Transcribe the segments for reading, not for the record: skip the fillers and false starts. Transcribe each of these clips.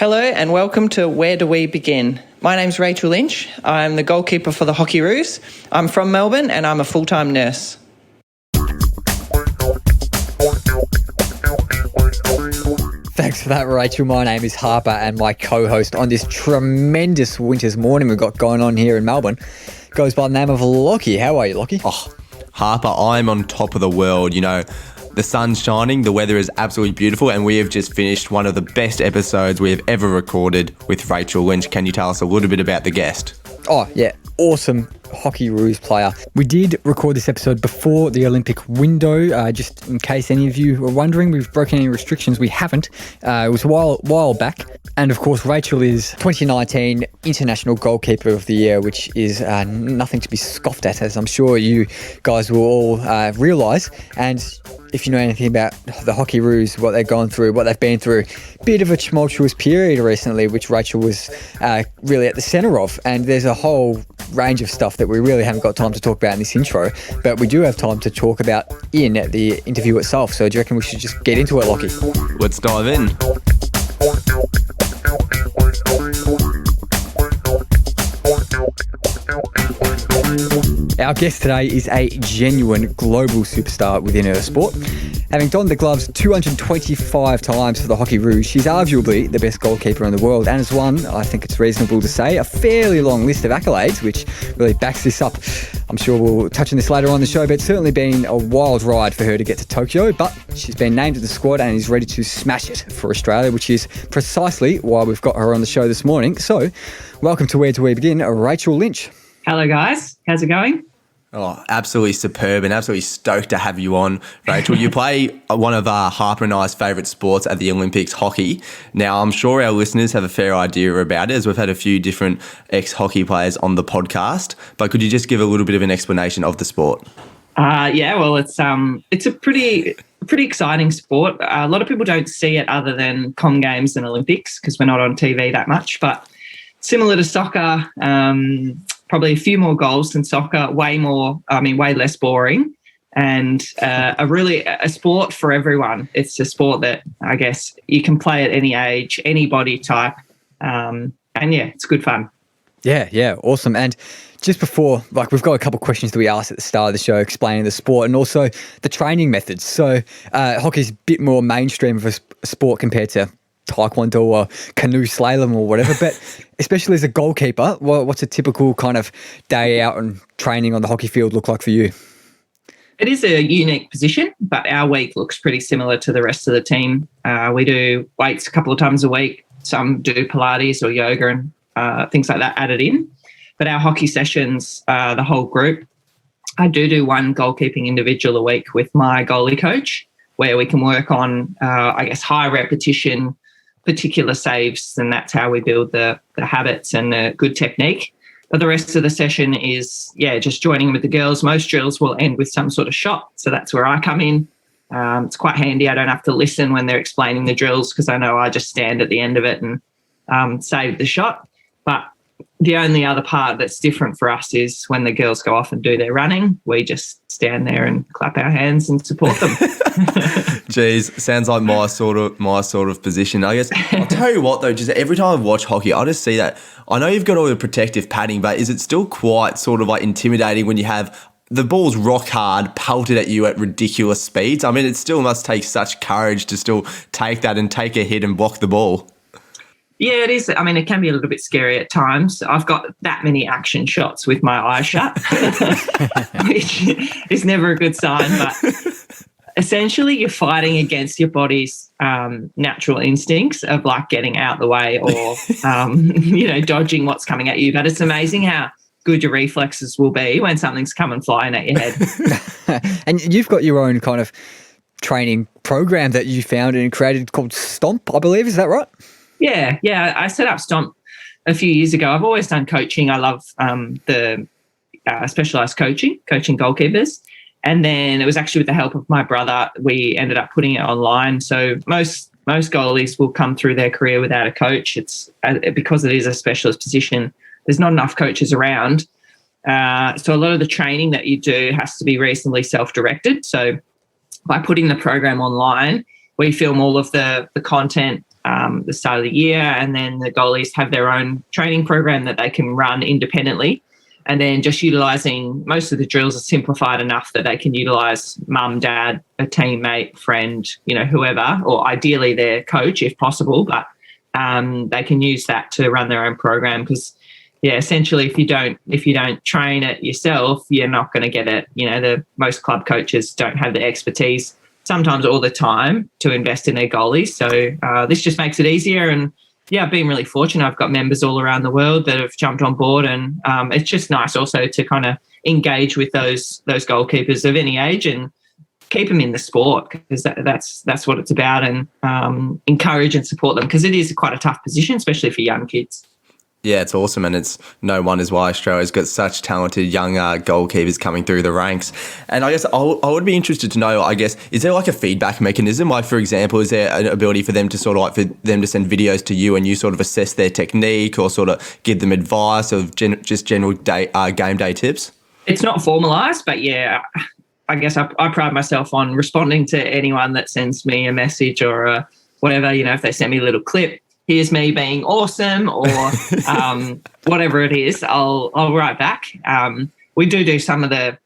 Hello and welcome to Where Do We Begin? My name's Rachael Lynch. I'm the goalkeeper for the Hockeyroos. I'm from Melbourne and I'm a full-time nurse. Thanks for that, Rachel. My name is Harper and my co-host on this tremendous winter's morning we've got going on here in Melbourne goes by the name of Lockie. How are you, Lockie? Oh, Harper, I'm on top of the world. You know, the sun's shining, the weather is absolutely beautiful, and we have just finished one of the best episodes we have ever recorded with Rachael Lynch. Can you tell us a little bit about the guest? Oh, yeah. Awesome Hockeyroos player. We did record this episode before the Olympic window, just in case any of you were wondering. We've broken any restrictions. We haven't. It was a while back. And of course, Rachael is 2019 International Goalkeeper of the Year, which is nothing to be scoffed at, as I'm sure you guys will all realise. And if you know anything about the Hockeyroos, what they've gone through, what they've been through, bit of a tumultuous period recently, which Rachael was really at the centre of. And there's a whole range of stuff that we really haven't got time to talk about in this intro, but we do have time to talk about in the interview itself. So do you reckon we should just get into it, Lockie? Let's dive in. Our guest today is a genuine global superstar within her sport. Having donned the gloves 225 times for the Hockeyroos, she's arguably the best goalkeeper in the world and has won, I think it's reasonable to say, a fairly long list of accolades, which really backs this up. I'm sure we'll touch on this later on in the show, but it's certainly been a wild ride for her to get to Tokyo, but she's been named to the squad and is ready to smash it for Australia, which is precisely why we've got her on the show this morning. So, welcome to Where Do We Begin, Rachael Lynch. Hello, guys. How's it going? Oh, absolutely superb and absolutely stoked to have you on, Rachael. You play one of Harper and I's favourite sports at the Olympics, hockey. Now, I'm sure our listeners have a fair idea about it, as we've had a few different ex-hockey players on the podcast. But could you just give a little bit of an explanation of the sport? It's a pretty exciting sport. A lot of people don't see it other than Com Games and Olympics because we're not on TV that much. But similar to soccer, probably a few more goals than soccer, way less boring, and a sport for everyone. It's a sport that I guess you can play at any age, any body type, and yeah, it's good fun. Yeah, awesome. And just before, we've got a couple of questions that we asked at the start of the show explaining the sport and also the training methods. So hockey's a bit more mainstream of a sport compared to taekwondo or canoe slalom or whatever, but especially as a goalkeeper, what's a typical kind of day out and training on the hockey field look like for you? It is a unique position, but our week looks pretty similar to the rest of the team. We do weights a couple of times a week. Some do Pilates or yoga and things like that added in. But our hockey sessions, the whole group, I do one goalkeeping individual a week with my goalie coach where we can work on, high repetition, particular saves, and that's how we build the habits and the good technique. But the rest of the session is, just joining with the girls. Most drills will end with some sort of shot, so that's where I come in. It's quite handy. I don't have to listen when they're explaining the drills because I know I just stand at the end of it and save the shot. But the only other part that's different for us is when the girls go off and do their running, we just stand there and clap our hands and support them. Jeez, sounds like my sort of position. I guess I'll tell you what though, just every time I watch hockey, I just see that. I know you've got all the protective padding, but is it still quite sort of like intimidating when you have the ball's rock hard, pelted at you at ridiculous speeds? I mean, it still must take such courage to still take that and take a hit and block the ball. Yeah, it is. I mean, it can be a little bit scary at times. I've got that many action shots with my eyes shut, which is never a good sign. But essentially, you're fighting against your body's natural instincts of like getting out the way or, dodging what's coming at you. But it's amazing how good your reflexes will be when something's coming flying at your head. And you've got your own kind of training program that you founded and created called Stomp, I believe. Is that right? Yeah. I set up Stomp a few years ago. I've always done coaching. I love the specialised coaching goalkeepers. And then it was actually with the help of my brother, we ended up putting it online. So most goalies will come through their career without a coach. It's because it is a specialist position. There's not enough coaches around. So a lot of the training that you do has to be reasonably self-directed. So by putting the program online, we film all of the content the start of the year, and then the goalies have their own training program that they can run independently. And then just utilising most of the drills are simplified enough that they can utilise mum, dad, a teammate, friend, whoever, or ideally their coach if possible. But they can use that to run their own program because, essentially, if you don't train it yourself, you're not going to get it. The most club coaches don't have the expertise sometimes all the time to invest in their goalies. So this just makes it easier. And I've been really fortunate. I've got members all around the world that have jumped on board, and it's just nice also to kind of engage with those goalkeepers of any age and keep them in the sport, because that's what it's about, and encourage and support them, because it is quite a tough position, especially for young kids. Yeah, it's awesome, and it's no wonders why Australia's got such talented young goalkeepers coming through the ranks. And I guess I would be interested to know, is there like a feedback mechanism? Like, for example, is there an ability for them to sort of for them to send videos to you and you sort of assess their technique or sort of give them advice or just general game day tips? It's not formalised, but I guess I pride myself on responding to anyone that sends me a message or whatever. If they send me a little clip, here's me being awesome, or whatever it is, I'll write back. We do some of the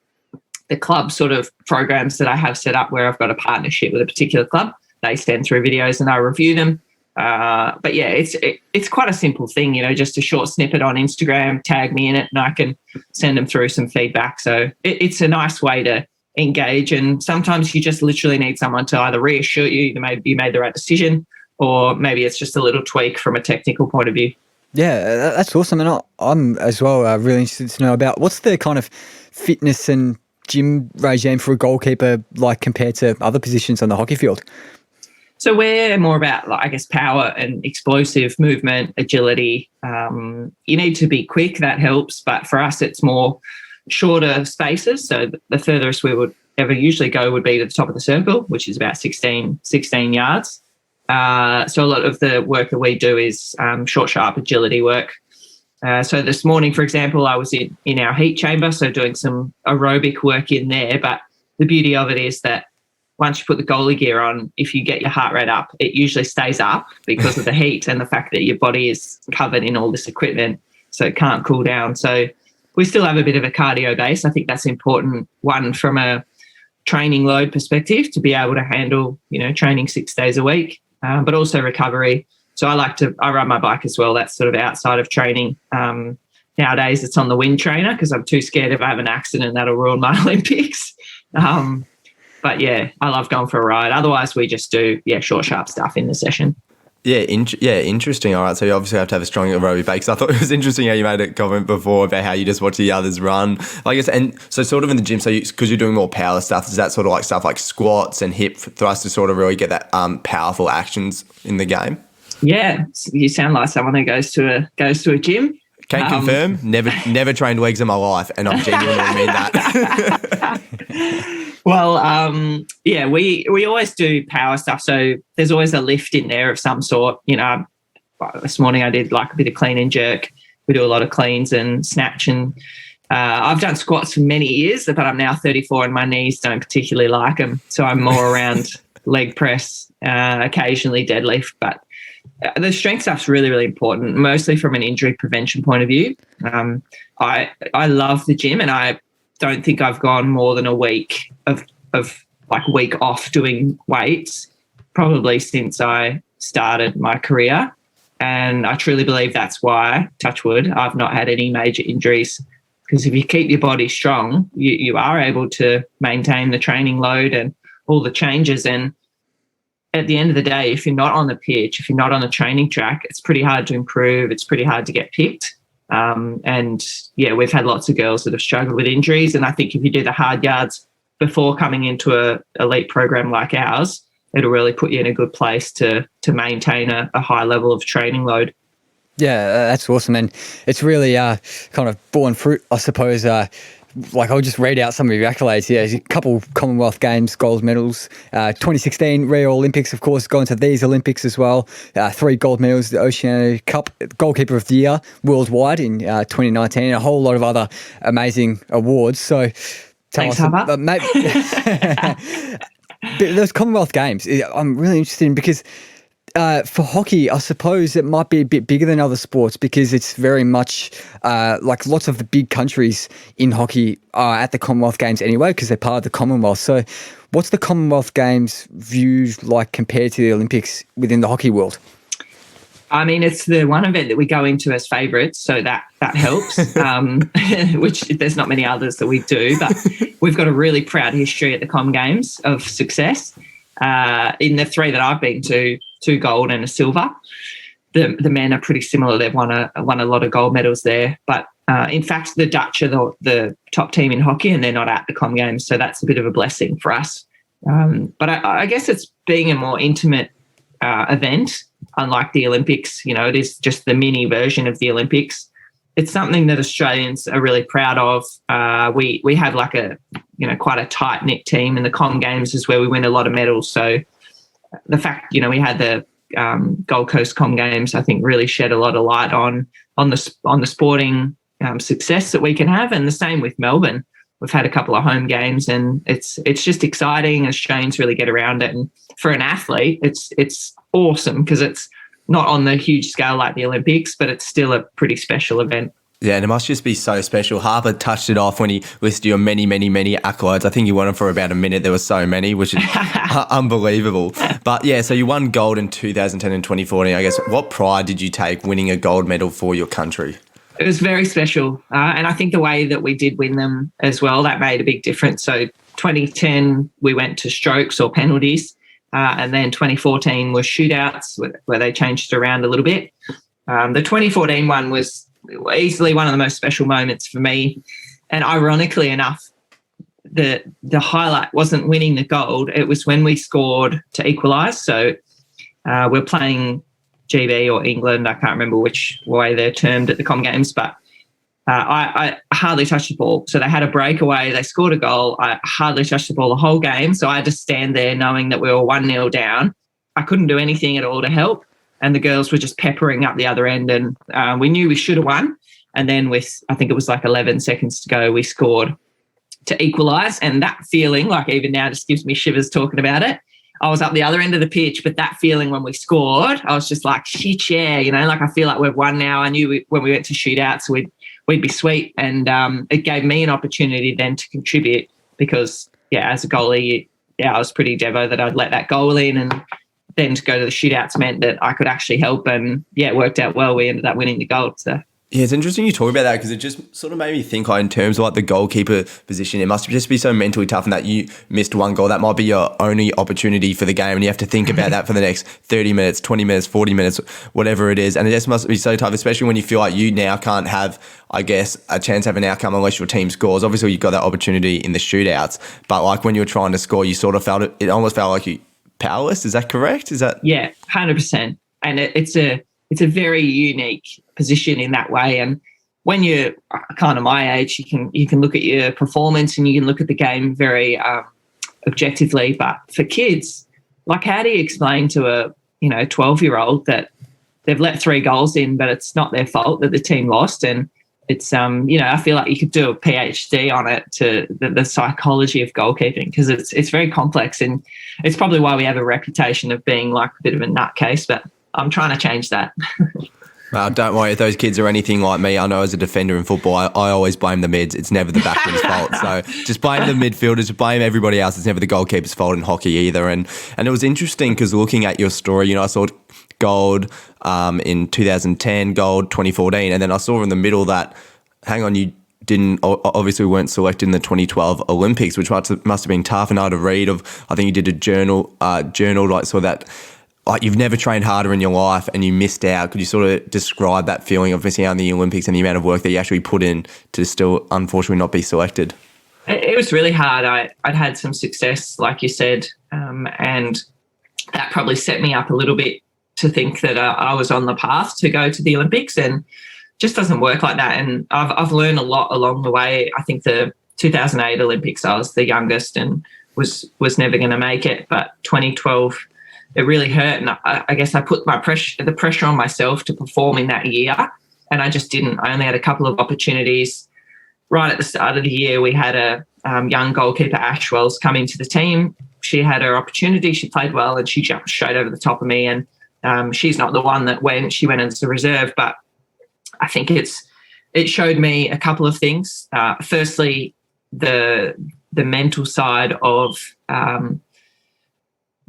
club sort of programs that I have set up where I've got a partnership with a particular club. They send through videos and I review them. But it's quite a simple thing, just a short snippet on Instagram, tag me in it, and I can send them through some feedback. So it's a nice way to engage. And sometimes you just literally need someone to either reassure you that you made the right decision, or maybe it's just a little tweak from a technical point of view. Yeah, that's awesome. And I'm as well really interested to know about what's the kind of fitness and gym regime for a goalkeeper like compared to other positions on the hockey field? So we're more about, power and explosive movement, agility. You need to be quick, that helps. But for us, it's more shorter spaces. So the furthest we would ever usually go would be to the top of the circle, which is about 16 yards. So a lot of the work that we do is short, sharp agility work. So this morning, for example, I was in our heat chamber, so doing some aerobic work in there. But the beauty of it is that once you put the goalie gear on, if you get your heart rate up, it usually stays up because of the heat and the fact that your body is covered in all this equipment, so it can't cool down. So we still have a bit of a cardio base. I think that's important, one, from a training load perspective, to be able to handle, training 6 days a week. But also recovery. So I ride my bike as well. That's sort of outside of training. Nowadays it's on the wind trainer because I'm too scared if I have an accident that'll ruin my Olympics. But I love going for a ride. Otherwise we just do short, sharp stuff in the session. Yeah, interesting. All right, so you obviously have to have a strong aerobic base. I thought it was interesting how you made a comment before about how you just watch the others run. I guess, and so sort of in the gym, so because you're doing more power stuff, is that sort of like stuff like squats and hip thrusts to sort of really get that powerful actions in the game? Yeah, you sound like someone who goes to a gym. Can confirm, never trained legs in my life, and I genuinely mean that. Well, we always do power stuff, so there's always a lift in there of some sort. This morning I did like a bit of clean and jerk. We do a lot of cleans and snatch, and I've done squats for many years, but I'm now 34 and my knees don't particularly like them, so I'm more around leg press, occasionally deadlift, but the strength stuff's really, really important, mostly from an injury prevention point of view. I love the gym, and I don't think I've gone more than a week of week off doing weights, probably since I started my career. And I truly believe that's why, touch wood, I've not had any major injuries. Because if you keep your body strong, you are able to maintain the training load and all the changes. And at the end of the day, if you're not on the pitch, if you're not on the training track, it's pretty hard to improve. It's pretty hard to get picked. We've had lots of girls that have struggled with injuries. And I think if you do the hard yards before coming into a elite program like ours, it'll really put you in a good place to maintain a high level of training load. Yeah, that's awesome. And it's really kind of borne fruit, I suppose. I'll just read out some of your accolades. Yeah, a couple Commonwealth Games gold medals. 2016 Rio Olympics, of course, going to these Olympics as well. 3 gold medals, the Oceania Cup, Goalkeeper of the Year worldwide in 2019, and a whole lot of other amazing awards. So thanks, Harper. Those Commonwealth Games, I'm really interested in, because For hockey, I suppose it might be a bit bigger than other sports because it's very much like lots of the big countries in hockey are at the Commonwealth Games anyway because they're part of the Commonwealth. So what's the Commonwealth Games viewed like compared to the Olympics within the hockey world? I mean, it's the one event that we go into as favourites, so that helps, which there's not many others that we do. But we've got a really proud history at the Com Games of success. In the three that I've been to, 2 gold and a silver. The men are pretty similar. They've won a lot of gold medals there. But in fact, the Dutch are the top team in hockey and they're not at the Com Games, so that's a bit of a blessing for us. But I guess it's being a more intimate event, unlike the Olympics. You know, it is just the mini version of the Olympics. It's something that Australians are really proud of. We have like quite a tight-knit team, and the Com Games is where we win a lot of medals. So the fact, we had the Gold Coast Com Games, I think really shed a lot of light on the sporting success that we can have, and the same with Melbourne. We've had a couple of home games, and it's just exciting. Australians really get around it, and for an athlete, it's awesome because it's not on the huge scale like the Olympics, but it's still a pretty special event. Yeah, and it must just be so special. Harper touched it off when he listed your many, many, many accolades. I think you won them for about a minute. There were so many, which is unbelievable. But yeah, so you won gold in 2010 and 2014. I guess what pride did you take winning a gold medal for your country? It was very special. And I think the way that we did win them as well, that made a big difference. So 2010, we went to strokes or penalties. And then 2014 was shootouts where they changed it around a little bit. The 2014 one was easily one of the most special moments for me. And ironically enough, the highlight wasn't winning the gold. It was when we scored to equalise. So we're playing GB or England. I can't remember which way they're termed at the Com Games, but I hardly touched the ball. So they had a breakaway. They scored a goal. I hardly touched the ball the whole game. So I had to stand there knowing that we were 1-0 down. I couldn't do anything at all to help. And the girls were just peppering up the other end. And we knew we should have won. And then with, I think it was like 11 seconds to go, we scored to equalise. And that feeling, like even now, just gives me shivers talking about it. I was up the other end of the pitch, but that feeling when we scored, I was just like, shit, yeah, like I feel like we've won now. I knew when we went to shootouts, we'd be sweet. And it gave me an opportunity then to contribute because, as a goalie, I was pretty devo that I'd let that goal in, and then to go to the shootouts meant that I could actually help, and, it worked out well. We ended up winning the gold, so. Yeah, it's interesting you talk about that because it just sort of made me think in terms of the goalkeeper position, it must just be so mentally tough and that you missed one goal. That might be your only opportunity for the game and you have to think about that for the next 30 minutes, 20 minutes, 40 minutes, whatever it is. And it just must be so tough, especially when you feel like you now can't have, I guess, a chance to have an outcome unless your team scores. Obviously, you've got that opportunity in the shootouts, but when you were trying to score, you sort of felt it almost felt like you powerless. Is that correct? Yeah, 100%. And it's a very unique position in that way. And when you're kind of my age, you can look at your performance and you can look at the game very objectively. But for kids, how do you explain to a 12-year-old that they've let 3 goals in, but it's not their fault that the team lost? And it's I feel like you could do a PhD on it, to the psychology of goalkeeping, because it's very complex, and it's probably why we have a reputation of being like a bit of a nutcase. But I'm trying to change that. Don't worry, if those kids are anything like me, I know as a defender in football, I always blame the mids. It's never the backman's fault. So just blame the midfielders, blame everybody else. It's never the goalkeeper's fault in hockey either. And it was interesting because looking at your story, I saw gold in 2010, gold 2014, and then I saw in the middle that, hang on, you obviously weren't selected in the 2012 Olympics, which must have been tough. And I had a read of, I think you did a journal so that, you've never trained harder in your life and you missed out. Could you sort of describe that feeling of missing out on the Olympics and the amount of work that you actually put in to still, unfortunately, not be selected? It was really hard. I'd had some success, like you said, and that probably set me up a little bit to think that I was on the path to go to the Olympics, and just doesn't work like that. And I've learned a lot along the way. I think the 2008 Olympics, I was the youngest and was never going to make it, but 2012, it really hurt, and I guess I put the pressure on myself to perform in that year, and I just didn't. I only had a couple of opportunities. Right at the start of the year, we had a young goalkeeper, Ash Wells, come into the team. She had her opportunity. She played well, and she jumped straight over the top of me, and She's not the one that went. She went as a reserve, but I think it showed me a couple of things. Firstly, the mental side of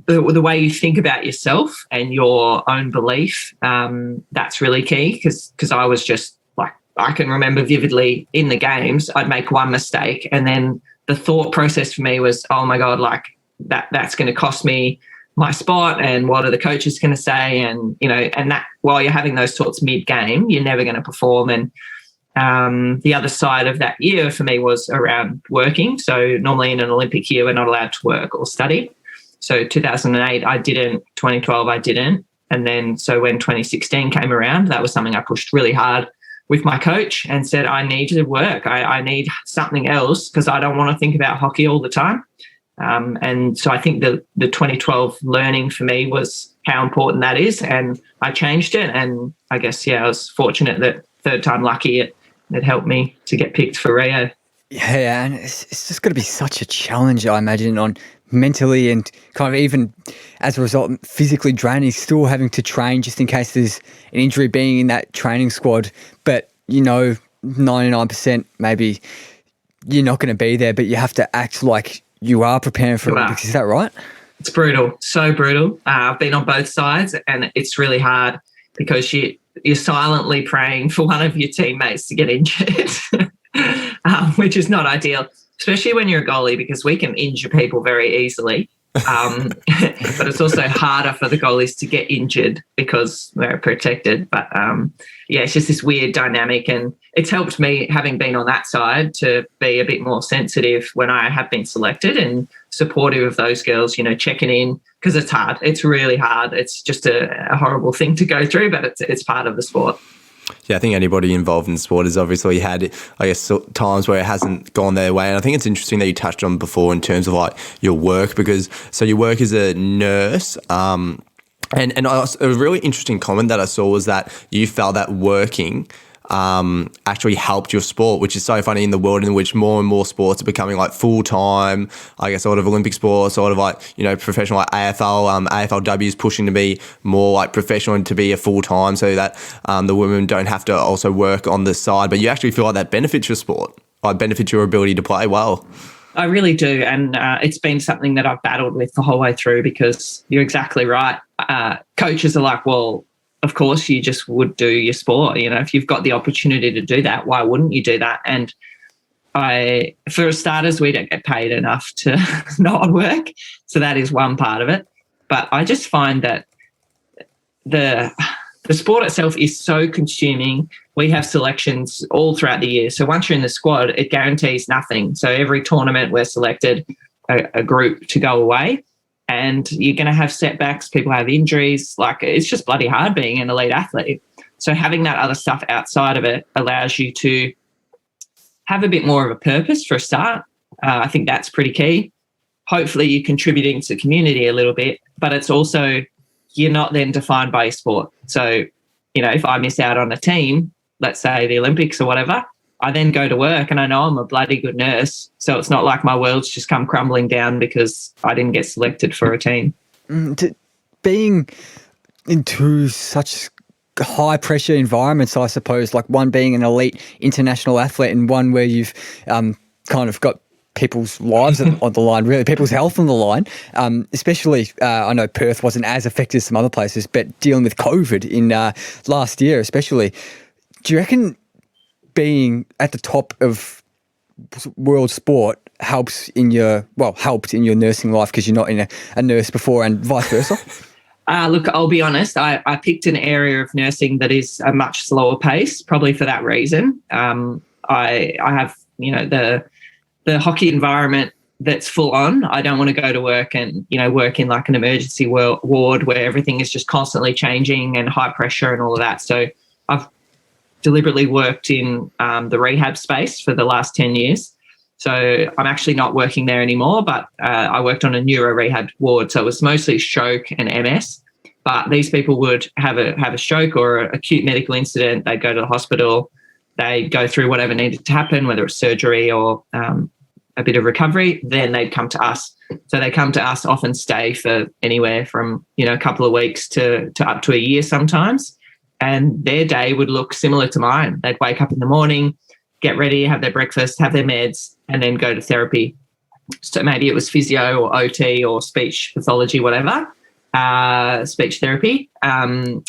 the way you think about yourself and your own belief. That's really key because I was just like, I can remember vividly in the games, I'd make one mistake and then the thought process for me was, oh my God, like that's going to cost me my spot, and what are the coaches going to say? And, and that while you're having those thoughts mid-game, you're never going to perform. And the other side of that year for me was around working. So normally in an Olympic year, we're not allowed to work or study. So 2008, I didn't. 2012, I didn't. And then so when 2016 came around, that was something I pushed really hard with my coach and said, I need to work. I need something else because I don't want to think about hockey all the time. And so I think the 2012 learning for me was how important that is. And I changed it. And I guess, I was fortunate that third time lucky it helped me to get picked for Rio. Yeah, and it's just got to be such a challenge, I imagine, on mentally and kind of even as a result physically draining, still having to train just in case there's an injury, being in that training squad. But, 99% maybe you're not going to be there, but you have to act like you are preparing for Olympics. Is that right? It's brutal, so brutal. I've been on both sides and it's really hard because you're silently praying for one of your teammates to get injured, which is not ideal, especially when you're a goalie because we can injure people very easily. But it's also harder for the goalies to get injured because we're protected. But it's just this weird dynamic, and it's helped me, having been on that side, to be a bit more sensitive when I have been selected and supportive of those girls, checking in because it's hard. It's really hard. It's just a horrible thing to go through, but it's part of the sport. Yeah, I think anybody involved in sport has obviously had, I guess, times where it hasn't gone their way. And I think it's interesting that you touched on before in terms of like your work, because so you work as a nurse. And a really interesting comment that I saw was that you felt that working actually helped your sport, which is so funny in the world in which more and more sports are becoming like full-time, I guess, sort of Olympic sports, sort of like, professional, like AFL, AFLW is pushing to be more like professional and to be a full-time so that the women don't have to also work on the side. But you actually feel like that benefits your sport, like benefits your ability to play well. I really do. And it's been something that I've battled with the whole way through because you're exactly right. Coaches are like, well, of course you just would do your sport. If you've got the opportunity to do that, why wouldn't you do that? And for starters, we don't get paid enough to not work. So that is one part of it. But I just find that the sport itself is so consuming. We have selections all throughout the year. So once you're in the squad, it guarantees nothing. So every tournament we're selected a group to go away. And you're going to have setbacks. People have injuries. Like, it's just bloody hard being an elite athlete. So having that other stuff outside of it allows you to have a bit more of a purpose for a start. I think that's pretty key. Hopefully you're contributing to the community a little bit, but it's also, you're not then defined by your sport. So, if I miss out on a team, let's say the Olympics or whatever, I then go to work and I know I'm a bloody good nurse. So it's not like my world's just come crumbling down because I didn't get selected for a team. Being in two such high pressure environments, I suppose, like one being an elite international athlete and one where you've kind of got people's lives on the line, really, people's health on the line, especially, I know Perth wasn't as affected as some other places, but dealing with COVID in last year especially, do you reckon being at the top of world sport helped in your nursing life because you're not in a nurse before, and vice versa? Look, I'll be honest. I picked an area of nursing that is a much slower pace, probably for that reason. I have, the hockey environment that's full on. I don't want to go to work and, work in like an emergency ward where everything is just constantly changing and high pressure and all of that. So I've deliberately worked in the rehab space for the last 10 years. So I'm actually not working there anymore, but I worked on a neuro rehab ward. So it was mostly stroke and MS. But these people would have a stroke or an acute medical incident. They'd go to the hospital. They'd go through whatever needed to happen, whether it's surgery or a bit of recovery. Then they'd come to us. So they come to us, often stay for anywhere from, a couple of weeks to up to a year sometimes. And their day would look similar to mine. They'd wake up in the morning, get ready, have their breakfast, have their meds, and then go to therapy. So maybe it was physio or OT or speech pathology, whatever, speech therapy. And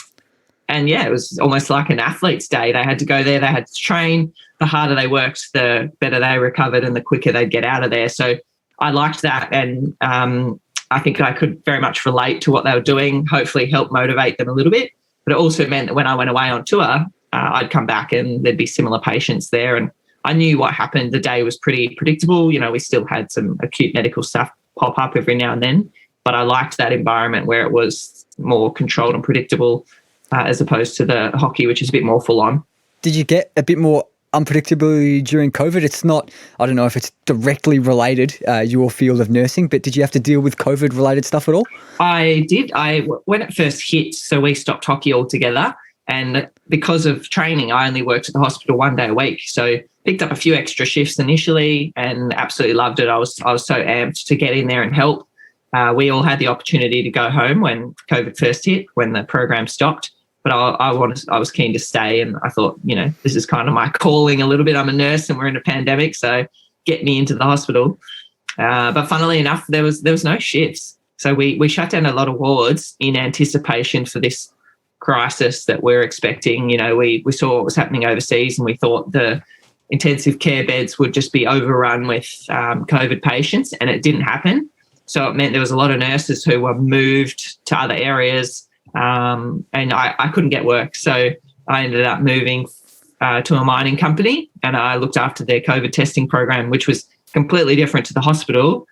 yeah, it was almost like an athlete's day. They had to go there, they had to train. The harder they worked, the better they recovered and the quicker they'd get out of there. So I liked that. And I think I could very much relate to what they were doing, hopefully help motivate them a little bit. But it also meant that when I went away on tour, I'd come back and there'd be similar patients there. And I knew what happened. The day was pretty predictable. We still had some acute medical stuff pop up every now and then. But I liked that environment where it was more controlled and predictable, as opposed to the hockey, which is a bit more full on. Did you get a bit more unpredictability during COVID? It's not, I don't know if it's directly related, your field of nursing, but did you have to deal with COVID related stuff at all? I did. When it first hit, so we stopped hockey altogether. And because of training, I only worked at the hospital 1 day a week. So picked up a few extra shifts initially and absolutely loved it. I was so amped to get in there and help. We all had the opportunity to go home when COVID first hit, when the program stopped. But I was keen to stay, and I thought, this is kind of my calling a little bit. I'm a nurse, and we're in a pandemic, so get me into the hospital. But funnily enough, there was no shifts, so we shut down a lot of wards in anticipation for this crisis that we're expecting. We saw what was happening overseas, and we thought the intensive care beds would just be overrun with COVID patients, and it didn't happen. So it meant there was a lot of nurses who were moved to other areas. And I couldn't get work. So I ended up moving to a mining company, and I looked after their COVID testing program, which was completely different to the hospital.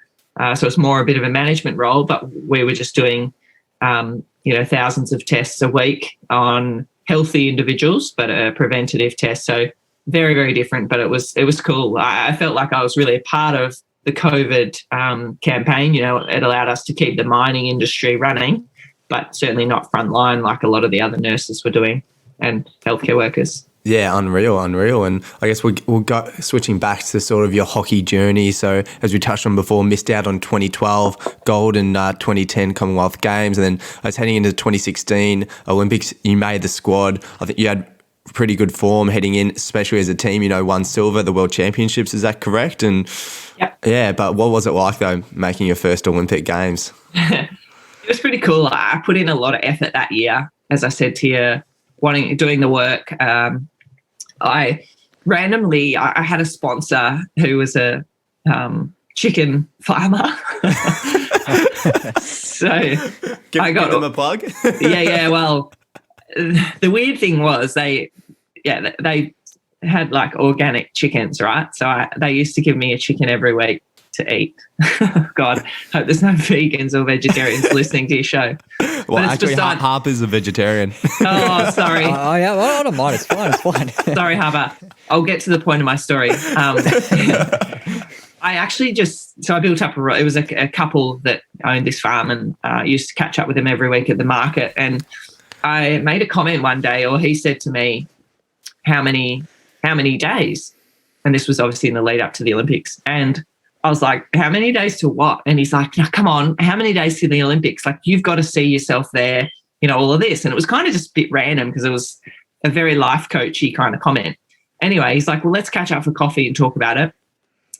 So it's more a bit of a management role, but we were just doing, thousands of tests a week on healthy individuals, but a preventative test. So very, very different, but it was cool. I felt like I was really a part of the COVID campaign. It allowed us to keep the mining industry running, but certainly not frontline like a lot of the other nurses were doing and healthcare workers. Yeah, unreal. And I guess we'll go switching back to sort of your hockey journey. So as we touched on before, missed out on 2012 gold and 2010 Commonwealth Games. And then I was heading into 2016 Olympics. You made the squad. I think you had pretty good form heading in, especially as a team, won silver at the World Championships. Is that correct? And yep. Yeah, but what was it like though, making your first Olympic Games? It was pretty cool. I put in a lot of effort that year, as I said to you, doing the work. I had a sponsor who was a chicken farmer. So I got them a plug. Yeah. Well, the weird thing was they had like organic chickens, right? So they used to give me a chicken every week to eat. God, hope there's no vegans or vegetarians listening to your show. Well, actually, Harper's a vegetarian. Oh, sorry. Yeah, I don't mind. It's fine. Sorry, Harper. I'll get to the point of my story. I actually I built up it was a couple that owned this farm, and used to catch up with them every week at the market. And I made a comment one day, or he said to me, how many days? And this was obviously in the lead up to the Olympics. And I was like, how many days to what? And he's like, no, come on, how many days to the Olympics? Like, you've got to see yourself there, all of this. And it was kind of just a bit random because it was a very life coachy kind of comment. Anyway, he's like, well, let's catch up for coffee and talk about it.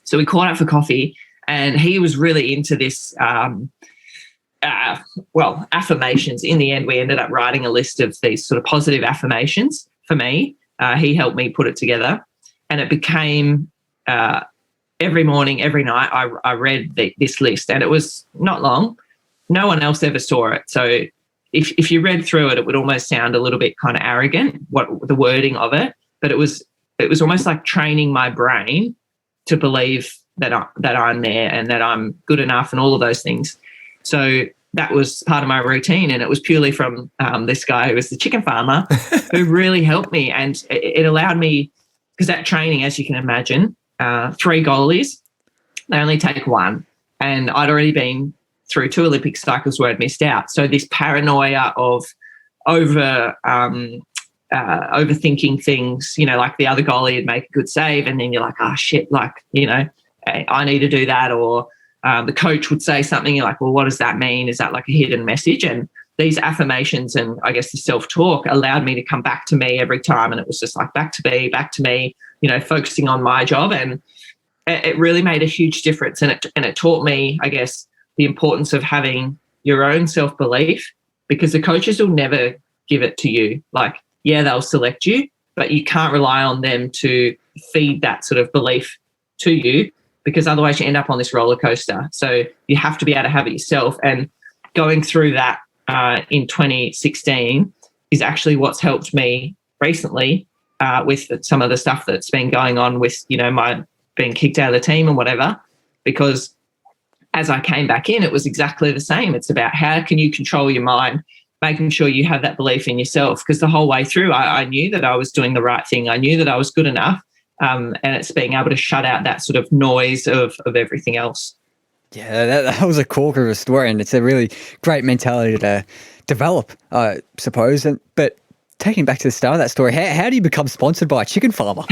So we caught up for coffee, and he was really into this, affirmations. In the end, we ended up writing a list of these sort of positive affirmations for me. He helped me put it together, and it became every morning, every night, I read this list, and it was not long. No one else ever saw it. So if you read through it, it would almost sound a little bit kind of arrogant, what the wording of it, but it was almost like training my brain to believe that I'm there and that I'm good enough and all of those things. So that was part of my routine, and it was purely from this guy who was the chicken farmer who really helped me. And it allowed me, because that training, as you can imagine, 3 goalies, they only take 1. And I'd already been through 2 Olympic cycles where I'd missed out. So this paranoia of overthinking things, like the other goalie would make a good save, and then you're like, oh shit, like, I need to do that, or the coach would say something, you're like, well, what does that mean? Is that like a hidden message? And these affirmations and I guess the self-talk allowed me to come back to me every time. And it was just like, back to me, focusing on my job. And it really made a huge difference. And it taught me, I guess, the importance of having your own self-belief, because the coaches will never give it to you. Like, yeah, they'll select you, but you can't rely on them to feed that sort of belief to you, because otherwise you end up on this roller coaster. So you have to be able to have it yourself. And going through that in 2016 is actually what's helped me recently with some of the stuff that's been going on with, my being kicked out of the team and whatever, because as I came back in, it was exactly the same. It's about how can you control your mind, making sure you have that belief in yourself, because the whole way through I knew that I was doing the right thing. I knew that I was good enough. And it's being able to shut out that sort of noise of everything else. Yeah, that was a corker of a story, and it's a really great mentality to develop, I suppose. But taking back to the start of that story, how do you become sponsored by a chicken farmer?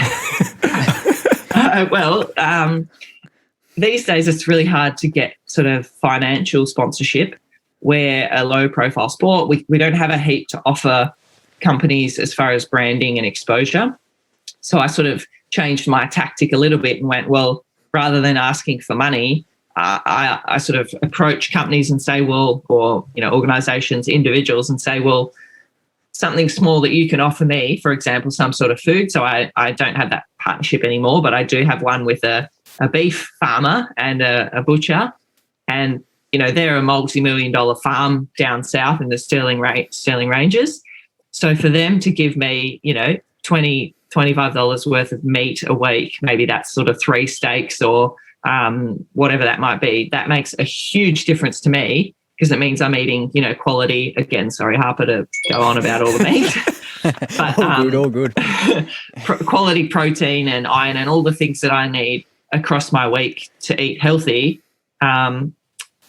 These days it's really hard to get sort of financial sponsorship. We're a low-profile sport. We don't have a heap to offer companies as far as branding and exposure. So I sort of changed my tactic a little bit and went, well, rather than asking for money, I sort of approach companies and say, well, or, organizations, individuals, and say, well, something small that you can offer me, for example, some sort of food. So I don't have that partnership anymore, but I do have one with a beef farmer and a butcher. And, they're a multi-million-dollar farm down south in the Stirling Ranges. So for them to give me, $25 worth of meat a week, maybe that's sort of 3 steaks or whatever that might be, that makes a huge difference to me, because it means I'm eating, quality. Again, sorry, Harper, to go on about all the meat. But, all good. Quality protein and iron and all the things that I need across my week to eat healthy.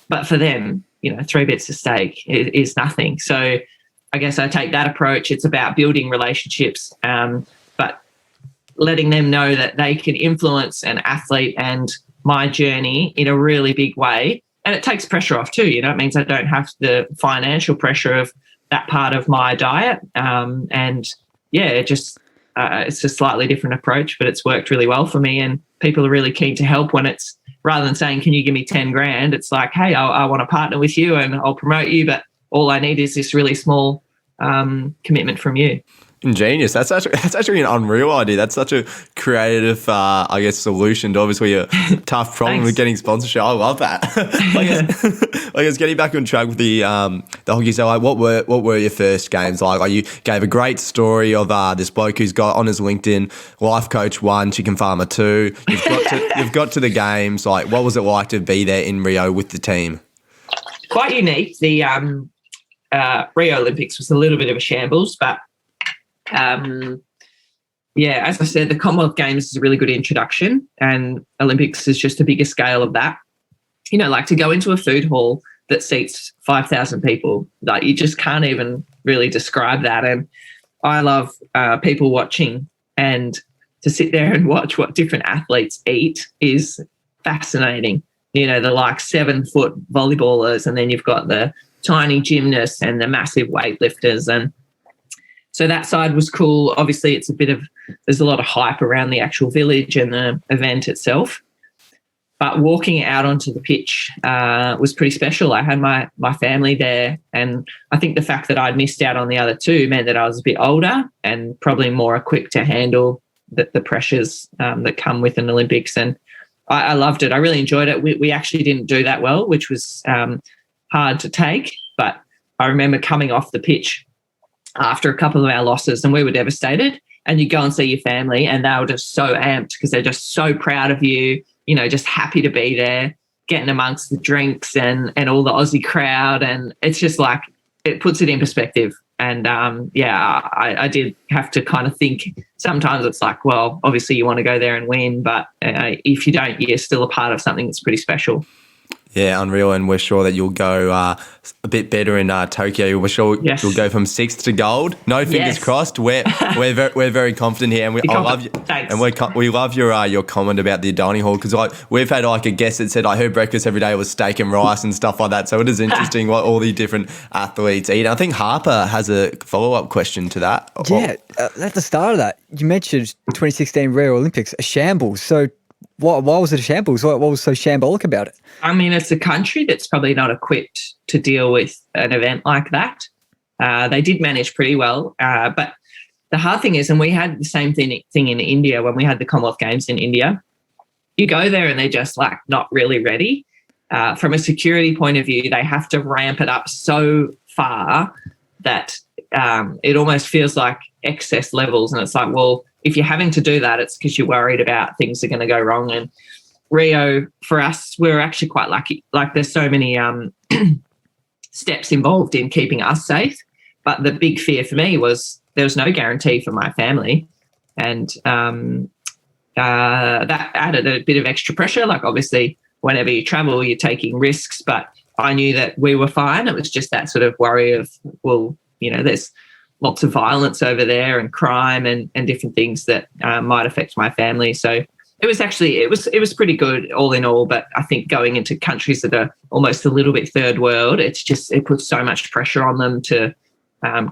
But for them, 3 bits of steak is nothing. So I guess I take that approach. It's about building relationships, but letting them know that they can influence an athlete and my journey in a really big way. And it takes pressure off too. It means I don't have the financial pressure of that part of my diet. It's a slightly different approach, but it's worked really well for me. And people are really keen to help when it's, rather than saying, can you give me 10 grand? It's like, hey, I want to partner with you and I'll promote you, but all I need is this really small commitment from you. Ingenious. That's actually an unreal idea. That's such a creative, solution to obviously a tough problem with getting sponsorship. I love that. I guess getting back on track with the hockey. So, like, what were your first games like? Like, you gave a great story of this bloke who's got on his LinkedIn, life coach 1, chicken farmer 2. You've got to the games. Like, what was it like to be there in Rio with the team? Quite unique. The Rio Olympics was a little bit of a shambles, but as I said, the Commonwealth Games is a really good introduction, and Olympics is just a bigger scale of that. Like to go into a food hall that seats 5,000 people, like you just can't even really describe that. And I love people watching, and to sit there and watch what different athletes eat is fascinating. The like 7-foot volleyballers, and then you've got the tiny gymnasts and the massive weightlifters, and so that side was cool. Obviously, there's a lot of hype around the actual village and the event itself. But walking out onto the pitch was pretty special. I had my family there, and I think the fact that I'd missed out on the other 2 meant that I was a bit older and probably more equipped to handle the pressures that come with an Olympics. And I loved it. I really enjoyed it. We actually didn't do that well, which was hard to take. But I remember coming off the pitch after a couple of our losses, and we were devastated, and you go and see your family and they were just so amped because they're just so proud of you, just happy to be there, getting amongst the drinks and all the Aussie crowd. And it's just like, it puts it in perspective. And I did have to kind of think, sometimes it's like, well, obviously you want to go there and win, but if you don't, you're still a part of something that's pretty special. Yeah, unreal, and we're sure that you'll go a bit better in Tokyo. We're sure Yes. you'll go from 6th to gold. No fingers Yes. crossed. We're very confident here, and we love you. Thanks. And we love your comment about the dining hall, because we've had like a guest that said, I heard breakfast every day was steak and rice and stuff like that. So it is interesting what all the different athletes eat. I think Harper has a follow-up question to that. Yeah, at the start of that, you mentioned 2016 Rio Olympics, a shambles. So why was it a shambles? What was so shambolic about it? I mean, it's a country that's probably not equipped to deal with an event like that. They did manage pretty well, but the hard thing is, and we had the same thing in India when we had the Commonwealth Games in India, you go there and they're just like not really ready. From a security point of view, they have to ramp it up so far that it almost feels like excess levels. And it's like, well, if you're having to do that, it's because you're worried about things are going to go wrong. And Rio, for us, we're actually quite lucky. Like, there's so many steps involved in keeping us safe. But the big fear for me was there was no guarantee for my family. And that added a bit of extra pressure. Like, obviously, whenever you travel, you're taking risks. But I knew that we were fine. It was just that sort of worry of, well, you know, there's lots of violence over there and crime and different things that might affect my family. So it was actually, it was pretty good all in all. But I think going into countries that are almost a little bit third world, it puts so much pressure on them to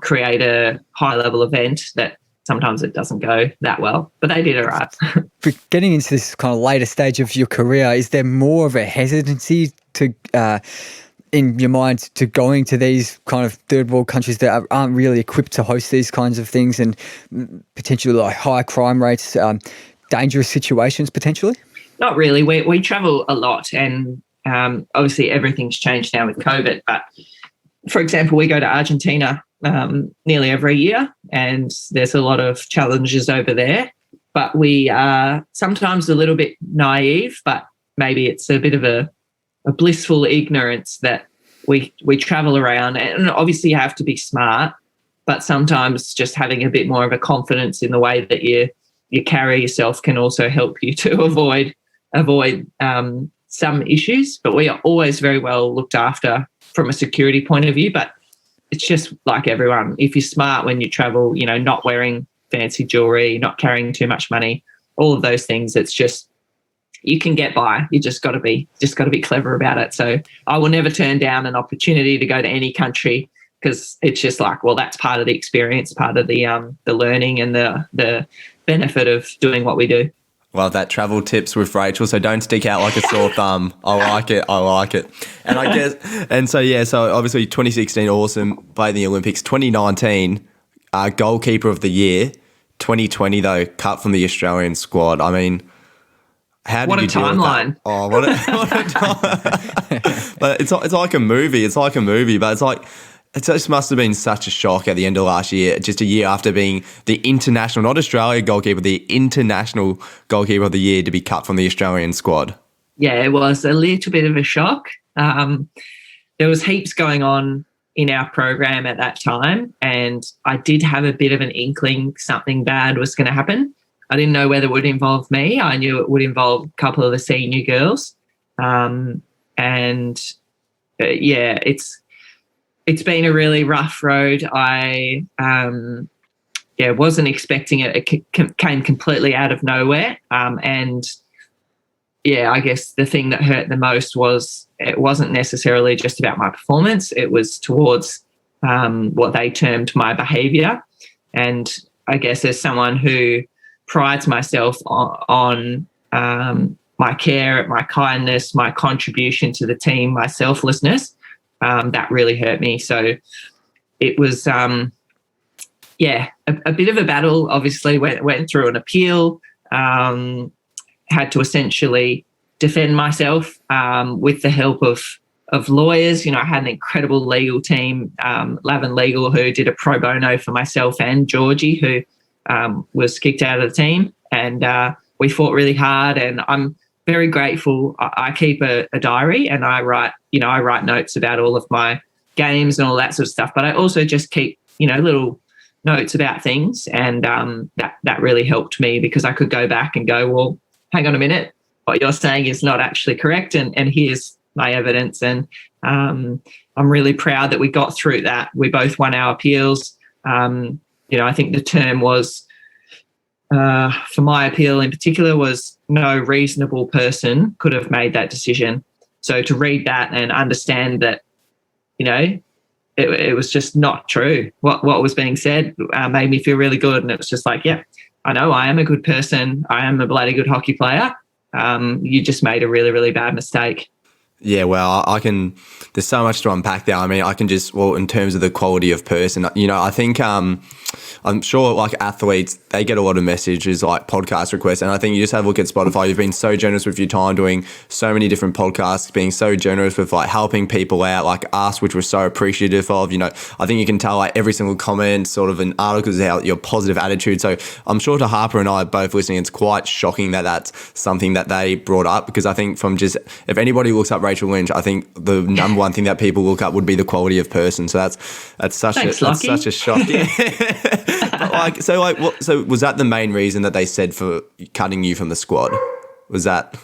create a high level event that sometimes it doesn't go that well, but they did all right. But getting into this kind of later stage of your career, is there more of a hesitancy to in your mind to going to these kind of third world countries that aren't really equipped to host these kinds of things, and potentially like high crime rates, dangerous situations potentially? Not really. We travel a lot, and obviously everything's changed now with COVID. But for example, we go to Argentina nearly every year, and there's a lot of challenges over there. But we are sometimes a little bit naive, but maybe it's a bit of a blissful ignorance that we travel around. And obviously you have to be smart, but sometimes just having a bit more of a confidence in the way that you carry yourself can also help you to avoid some issues. But we are always very well looked after from a security point of view. But it's just like everyone, if you're smart when you travel, you know, not wearing fancy jewelry, not carrying too much money, all of those things, it's just, you can get by. You just got to be clever about it. So I will never turn down an opportunity to go to any country, because it's just like, well, that's part of the experience, part of the learning and the benefit of doing what we do. Love that. Travel tips with Rachael. So don't stick out like a sore thumb. I like it. And I guess, and so, yeah, so obviously 2016, awesome, played in the Olympics. 2019, goalkeeper of the year. 2020, though, cut from the Australian squad. I mean, how did you deal with that? Oh, what a timeline. But it's like a movie. It's like a movie, but it's like, it just must have been such a shock at the end of last year, just a year after being the international, not Australia goalkeeper, the international goalkeeper of the year, to be cut from the Australian squad. Yeah, it was a little bit of a shock. There was heaps going on in our program at that time, and I did have a bit of an inkling something bad was going to happen. I didn't know whether it would involve me. I knew it would involve a couple of the senior girls. It's been a really rough road. I wasn't expecting it. It came completely out of nowhere. I guess the thing that hurt the most was it wasn't necessarily just about my performance. It was towards what they termed my behaviour. And I guess as someone who prides myself on my care, my kindness, my contribution to the team, my selflessness, that really hurt me. So it was, a bit of a battle. Obviously, went through an appeal, had to essentially defend myself with the help of lawyers. You know, I had an incredible legal team, Lavin Legal, who did a pro bono for myself and Georgie, who was kicked out of the team. And we fought really hard, and I'm very grateful. I keep a diary, and I write notes about all of my games and all that sort of stuff. But I also just keep, little notes about things, and that really helped me, because I could go back and go, well, hang on a minute, what you're saying is not actually correct, and here's my evidence. And I'm really proud that we got through that. We both won our appeals. I think the term was, for my appeal in particular, was no reasonable person could have made that decision. So to read that and understand that, it was just not true. What was being said made me feel really good. And it was just like, yeah, I know I am a good person. I am a bloody good hockey player. You just made a really, really bad mistake. Yeah, well, there's so much to unpack there. I mean, in terms of the quality of person, I think, I'm sure like athletes, they get a lot of messages like podcast requests. And I think you just have a look at Spotify. You've been so generous with your time doing so many different podcasts, being so generous with like helping people out, like us, which we're so appreciative of. I think you can tell like every single comment, sort of an article is out your positive attitude. So I'm sure to Harper and I both listening, it's quite shocking that that's something that they brought up, because I think if anybody looks up Rachael Lynch, I think the number one thing that people look up would be the quality of person. So that's such a shock. So was that the main reason that they said for cutting you from the squad? Was that?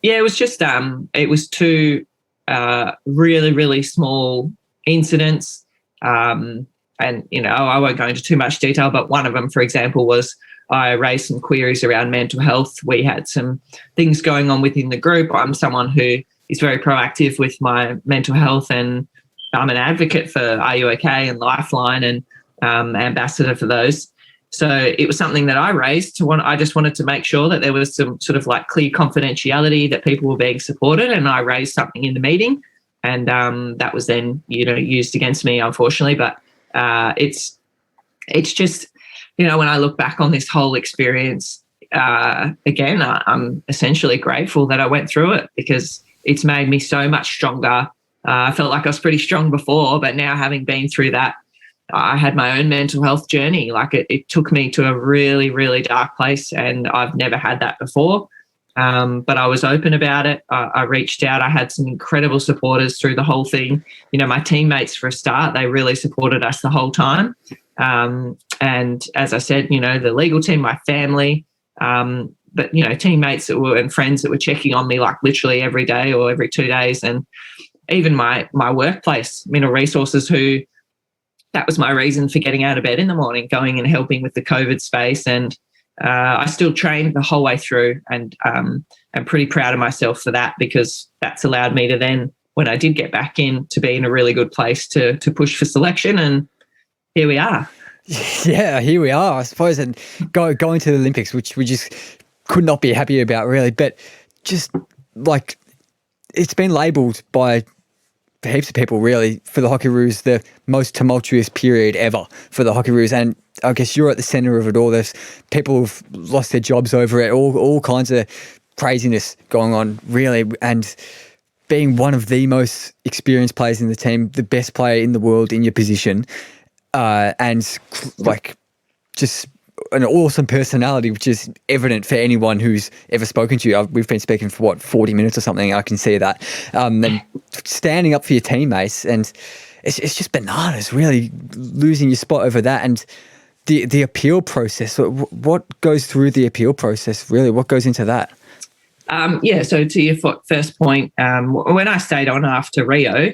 Yeah, it was just it was two really, really small incidents. And I won't go into too much detail, but one of them, for example, was I raised some queries around mental health. We had some things going on within the group. I'm someone who is very proactive with my mental health, and I'm an advocate for Are You OK and Lifeline, and ambassador for those. So it was something that I raised. I just wanted to make sure that there was some sort of like clear confidentiality, that people were being supported, and I raised something in the meeting, and that was then used against me, unfortunately. But it's just, when I look back on this whole experience, again, I'm essentially grateful that I went through it, because it's made me so much stronger. I felt like I was pretty strong before, but now, having been through that, I had my own mental health journey. Like it took me to a really, really dark place, and I've never had that before. But I was open about it. I reached out. I had some incredible supporters through the whole thing. My teammates, for a start, they really supported us the whole time. And as I said, the legal team, my family, but teammates and friends that were checking on me like literally every day or every 2 days, and even my workplace, Mineral Resources, who that was my reason for getting out of bed in the morning, going and helping with the COVID space. And I still trained the whole way through, and I'm pretty proud of myself for that, because that's allowed me to then, when I did get back in, to be in a really good place to push for selection. And here we are. Yeah, here we are, I suppose, and going to the Olympics, which we just could not be happy about, really. But just like, it's been labelled by heaps of people, really, for the Hockeyroos, the most tumultuous period ever for the Hockeyroos. And I guess you're at the centre of it all. There's people who've lost their jobs over it, all kinds of craziness going on, really. And being one of the most experienced players in the team, the best player in the world in your position, and like just an awesome personality, which is evident for anyone who's ever spoken to you. We've been speaking for 40 minutes or something. I can see that. And standing up for your teammates, and it's just bananas, really, losing your spot over that. And the appeal process, what goes through the appeal process, really? What goes into that? So to your first point, when I stayed on after Rio,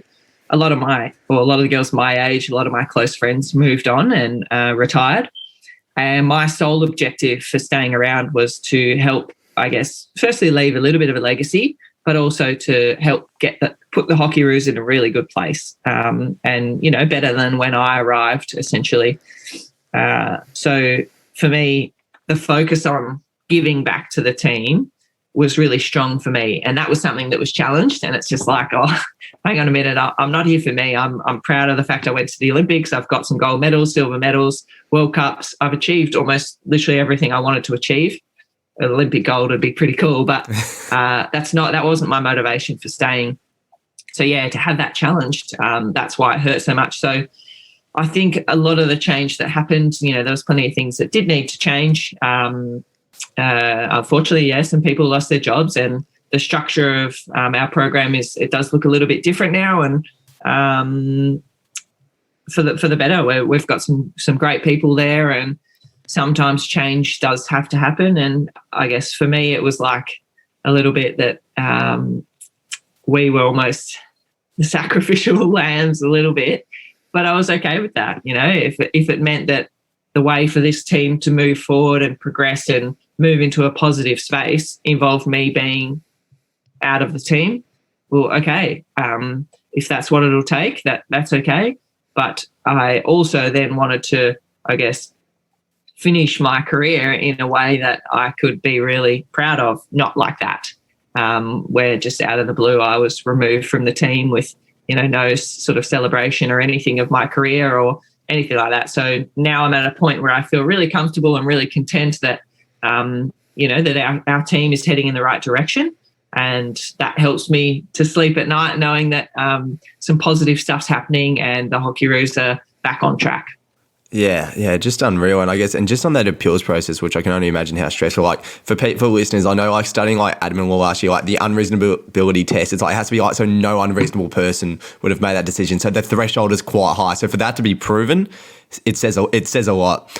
a lot of the girls my age, a lot of my close friends moved on and retired. And my sole objective for staying around was to help, I guess, firstly leave a little bit of a legacy, but also to help put the Hockeyroos in a really good place, and better than when I arrived, essentially. So for me, the focus on giving back to the team was really strong for me, and that was something that was challenged. And it's just like, oh, hang on a minute, I'm not here for me. I'm proud of the fact I went to the Olympics. I've got some gold medals, silver medals, World Cups. I've achieved almost literally everything I wanted to achieve. An Olympic gold would be pretty cool, but that wasn't my motivation for staying. So yeah, to have that challenged, that's why it hurt so much. So I think a lot of the change that happened, there was plenty of things that did need to change. Unfortunately, yes, some people lost their jobs, and the structure of our program it does look a little bit different now, and for the better. We've got some great people there, and sometimes change does have to happen. And I guess for me, it was like a little bit that we were almost the sacrificial lambs a little bit. But I was okay with that, if it meant that the way for this team to move forward and progress and move into a positive space involved me being out of the team. Well, okay, if that's what it'll take, that's okay. But I also then wanted to, I guess, finish my career in a way that I could be really proud of, not like that, where just out of the blue I was removed from the team with, no sort of celebration or anything of my career or anything like that. So now I'm at a point where I feel really comfortable and really content that, that our team is heading in the right direction. And that helps me to sleep at night knowing that some positive stuff's happening and the Hockeyroos are back on track. Yeah, just unreal. And I guess, and just on that appeals process, which I can only imagine how stressful, like for listeners, I know like studying like admin law last year, like the unreasonability test, it's like, it has to be like, so no unreasonable person would have made that decision. So the threshold is quite high. So for that to be proven, it says a lot.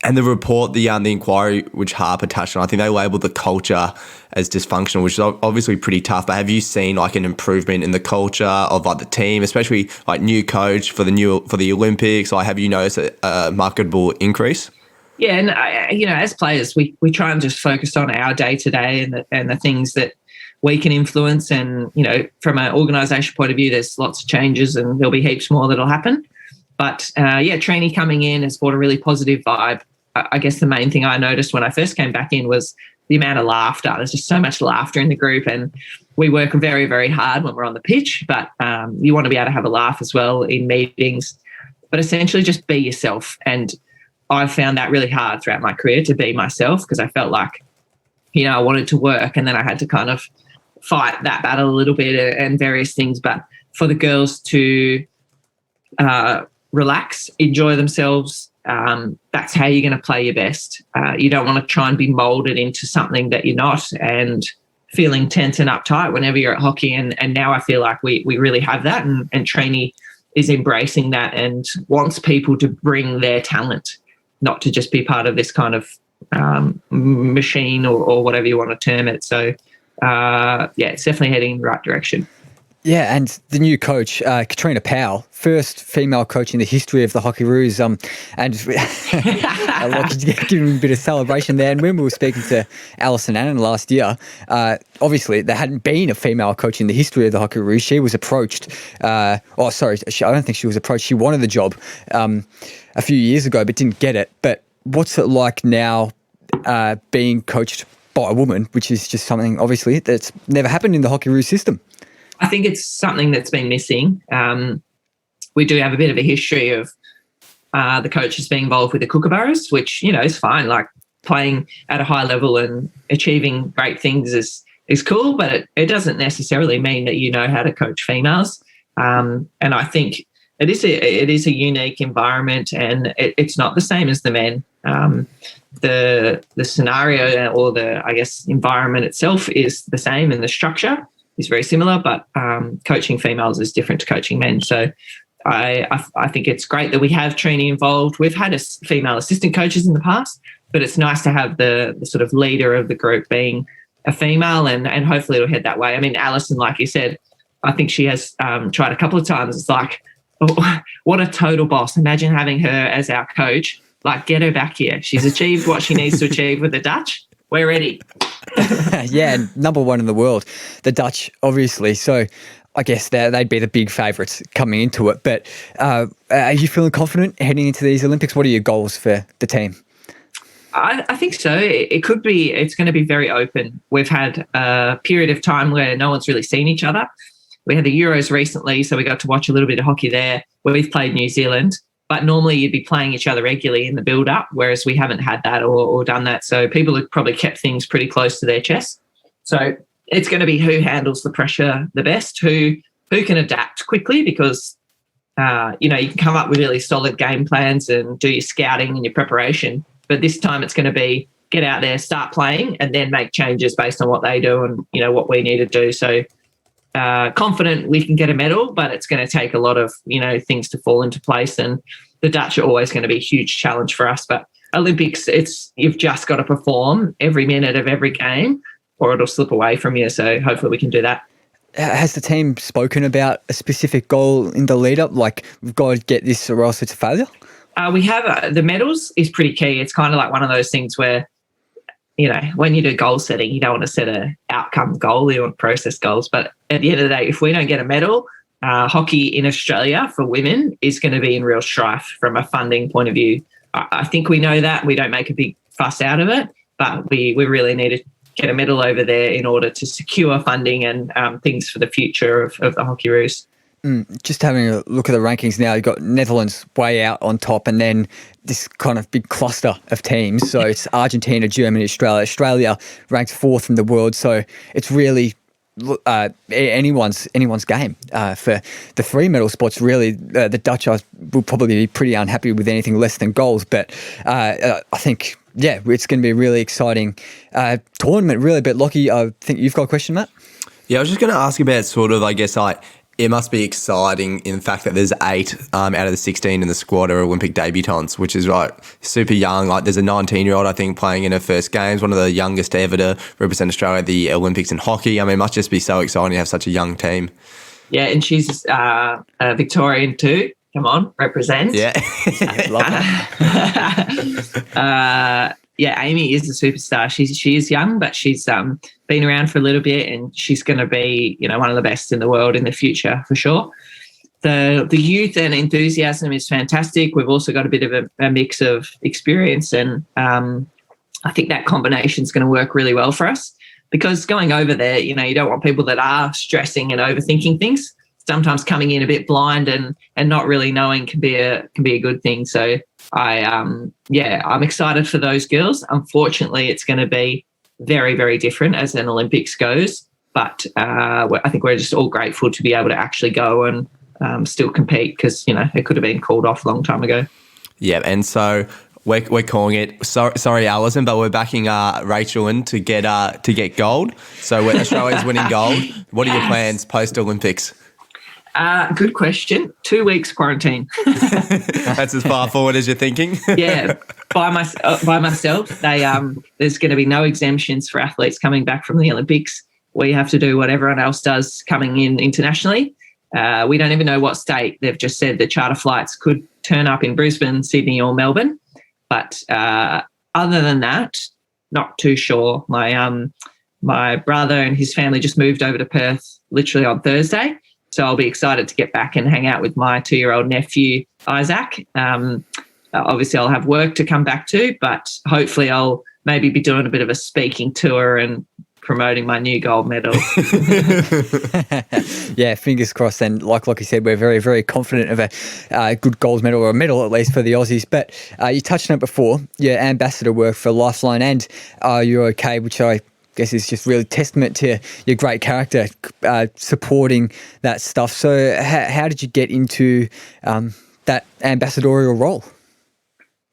And the report, the inquiry, which Harper touched on, I think they labelled the culture as dysfunctional, which is obviously pretty tough. But have you seen like an improvement in the culture of like the team, especially like new coach for the Olympics? Like, have you noticed a marketable increase? Yeah, and as players, we try and just focus on our day to day and the things that we can influence. And from an organisation point of view, there's lots of changes, and there'll be heaps more that'll happen. But Trini coming in has brought a really positive vibe. I guess the main thing I noticed when I first came back in was the amount of laughter. There's just so much laughter in the group, and we work very, very hard when we're on the pitch, but you want to be able to have a laugh as well in meetings. But essentially just be yourself. And I found that really hard throughout my career to be myself, because I felt like, I wanted to work and then I had to kind of fight that battle a little bit and various things. But for the girls to relax, enjoy themselves, that's how you're going to play your best. You don't want to try and be moulded into something that you're not and feeling tense and uptight whenever you're at hockey. And now I feel like we really have that, and Trini is embracing that and wants people to bring their talent, not to just be part of this kind of machine or whatever you want to term it. So, it's definitely heading in the right direction. Yeah, and the new coach, Katrina Powell, first female coach in the history of the Hockeyroos, and I'd like to give him a bit of celebration there. And when we were speaking to Alison Annan last year, obviously there hadn't been a female coach in the history of the Hockeyroos. She was approached, I don't think she was approached. She wanted the job a few years ago, but didn't get it. But what's it like now being coached by a woman, which is just something, obviously, that's never happened in the Hockeyroos system? I think it's something that's been missing. We do have a bit of a history of the coaches being involved with the Kookaburras, which, is fine. Like, playing at a high level and achieving great things is cool, but it doesn't necessarily mean that you know how to coach females. And I think it is a unique environment, and it's not the same as the men. The scenario or the, I guess, environment itself is the same, and the structure is very similar, but coaching females is different to coaching men. So I think it's great that we have Trini involved. We've had female assistant coaches in the past, but it's nice to have the sort of leader of the group being a female, and hopefully it'll head that way. I mean, Alison, like you said, I think she has tried a couple of times. It's like, oh, what a total boss. Imagine having her as our coach. Like, get her back here. She's achieved what she needs to achieve with the Dutch. We're ready. Yeah, number one in the world, the Dutch, obviously. So I guess they'd be the big favourites coming into it. But are you feeling confident heading into these Olympics? What are your goals for the team? I think so. It's going to be very open. We've had a period of time where no one's really seen each other. We had the Euros recently, so we got to watch a little bit of hockey there. We've played New Zealand. But normally you'd be playing each other regularly in the build-up, whereas we haven't had that or done that. So people have probably kept things pretty close to their chest. So it's going to be who handles the pressure the best, who can adapt quickly, because, you can come up with really solid game plans and do your scouting and your preparation. But this time it's going to be get out there, start playing, and then make changes based on what they do and, what we need to do. So confident we can get a medal, but it's going to take a lot of, things to fall into place. And the Dutch are always going to be a huge challenge for us. But Olympics, you've just got to perform every minute of every game or it'll slip away from you. So hopefully we can do that. has the team spoken about a specific goal in the lead up? Like, we've got to get this or else it's a failure? We have the medals is pretty key. It's kind of like one of those things where, when you do goal setting, you don't want to set an outcome goal, you want to process goals. But at the end of the day, if we don't get a medal, hockey in Australia for women is going to be in real strife from a funding point of view. I think we know that. We don't make a big fuss out of it, but we really need to get a medal over there in order to secure funding and things for the future of the Hockeyroos. Just having a look at the rankings now, you've got Netherlands way out on top, and then this kind of big cluster of teams. So it's Argentina, Germany, Australia. Australia ranks 4th in the world. So it's really anyone's game for the 3 medal spots. Really, the Dutch will probably be pretty unhappy with anything less than goals. But I think, it's going to be a really exciting tournament. Really, but Lockie, I think you've got a question, Matt? Yeah, I was just going to ask about sort of, I guess, it must be exciting in the fact that there's 8 out of the 16 in the squad are Olympic debutants, which is super young. Like, there's a 19-year-old, I think, playing in her first games, one of the youngest ever to represent Australia at the Olympics in hockey. I mean, it must just be so exciting to have such a young team. Yeah, and she's a Victorian too. Come on, represent. Yeah. Love that. Amy is a superstar. She is young, but she's been around for a little bit, and she's going to be, one of the best in the world in the future for sure. The youth and enthusiasm is fantastic. We've also got a bit of a mix of experience, and I think that combination is going to work really well for us, because going over there, you don't want people that are stressing and overthinking things. Sometimes coming in a bit blind and not really knowing can be a good thing. So I'm excited for those girls. Unfortunately, it's going to be very, very different as an Olympics goes. But I think we're just all grateful to be able to actually go and still compete, because it could have been called off a long time ago. Yeah, and so we're calling it. Sorry, Alison, but we're backing Rachael in to get gold. So Australia's winning gold. What are your plans post Olympics? Good question. 2 weeks quarantine. That's as far forward as you're thinking. Yeah, by myself. There's going to be no exemptions for athletes coming back from the Olympics. We have to do what everyone else does coming in internationally. We don't even know what state. They've just said the charter flights could turn up in Brisbane, Sydney, or Melbourne. But other than that, not too sure. My brother and his family just moved over to Perth literally on Thursday. So I'll be excited to get back and hang out with my 2-year-old nephew, Isaac. Obviously, I'll have work to come back to, but hopefully I'll maybe be doing a bit of a speaking tour and promoting my new gold medal. Yeah, fingers crossed. And like you said, we're very, very confident of a good gold medal, or a medal at least, for the Aussies. But you touched on it before, your ambassador work for Lifeline and Are You OK, which I guess is just really testament to your great character, supporting that stuff. So how did you get into that ambassadorial role?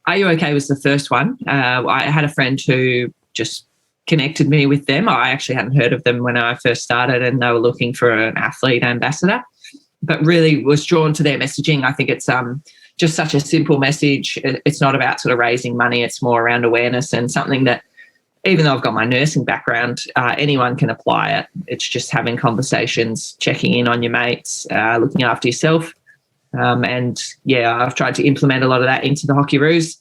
Are You OK was the first one. I had a friend who just connected me with them. I actually hadn't heard of them when I first started, and they were looking for an athlete ambassador, but really was drawn to their messaging. I think it's just such a simple message. It's not about sort of raising money. It's more around awareness, and something that, even though I've got my nursing background, anyone can apply it. It's just having conversations, checking in on your mates, looking after yourself. I've tried to implement a lot of that into the Hockeyroos.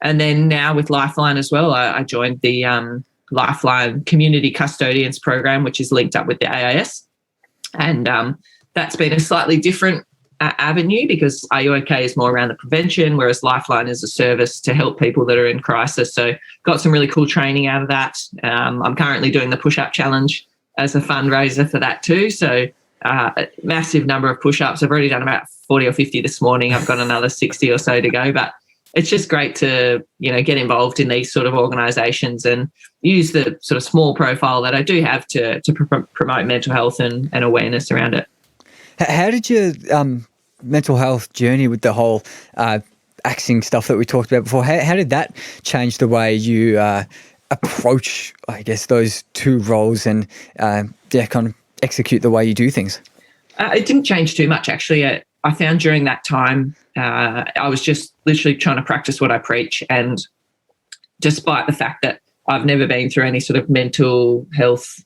And then now with Lifeline as well, I joined the Lifeline Community Custodians program, which is linked up with the AIS. And that's been a slightly different avenue, because Are You OK is more around the prevention, whereas Lifeline is a service to help people that are in crisis. So got some really cool training out of that. I'm currently doing the push-up challenge as a fundraiser for that too. So a massive number of push-ups. I've already done about 40 or 50 this morning. I've got another 60 or so to go. But it's just great to, get involved in these sort of organisations and use the sort of small profile that I do have to promote mental health and awareness around it. How did your mental health journey with the whole axing stuff that we talked about before, how did that change the way you approach, I guess, those two roles and kind of execute the way you do things? It didn't change too much, actually. I found during that time I was just literally trying to practice what I preach, and despite the fact that I've never been through any sort of mental health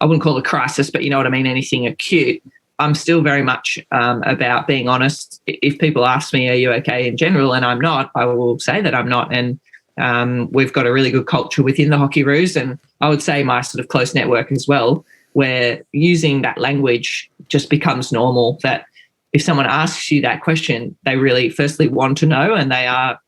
I wouldn't call it a crisis, but you know what I mean, anything acute, I'm still very much about being honest. If people ask me, are you okay in general, and I'm not, I will say that I'm not. And we've got a really good culture within the Hockeyroos, and I would say my sort of close network as well, where using that language just becomes normal, that if someone asks you that question, they really firstly want to know and they are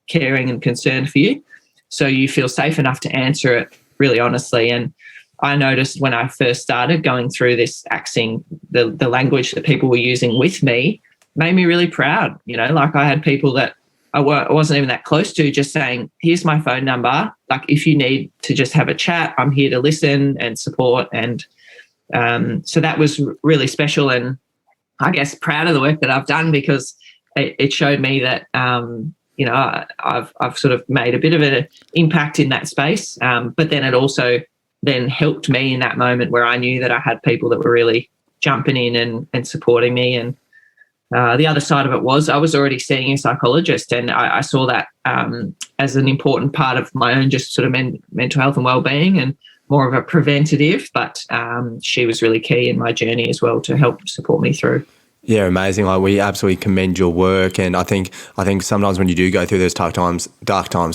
caring and concerned for you. So you feel safe enough to answer it really honestly. And I noticed when I first started going through this axing, the language that people were using with me made me really proud. You know, like I had people that I wasn't even that close to just saying, here's my phone number. Like if you need to just have a chat, I'm here to listen and support. And so that was really special, and I guess proud of the work that I've done, because it showed me that, you know, I've sort of made a bit of an impact in that space. But then it also then helped me in that moment where I knew that I had people that were really jumping in and supporting me. And the other side of it was I was already seeing a psychologist, and I saw that as an important part of my own just sort of mental health and wellbeing, and more of a preventative. But she was really key in my journey as well to help support me through. Yeah, amazing. Like, we absolutely commend your work, and I think sometimes when you do go through those dark times,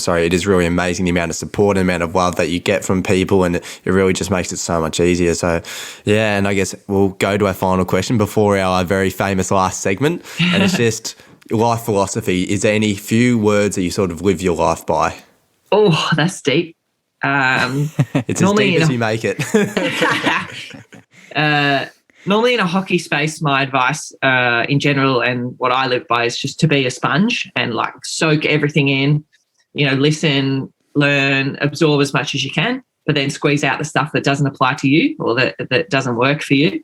it is really amazing the amount of support and amount of love that you get from people, and it really just makes it so much easier. So, yeah, and I guess we'll go to our final question before our very famous last segment, and it's just life philosophy. Is there any few words that you sort of live your life by? Oh, that's deep. It's as deep as you make it. Normally in a hockey space, my advice in general and what I live by is just to be a sponge and like soak everything in, you know, listen, learn, absorb as much as you can, but then squeeze out the stuff that doesn't apply to you or that doesn't work for you.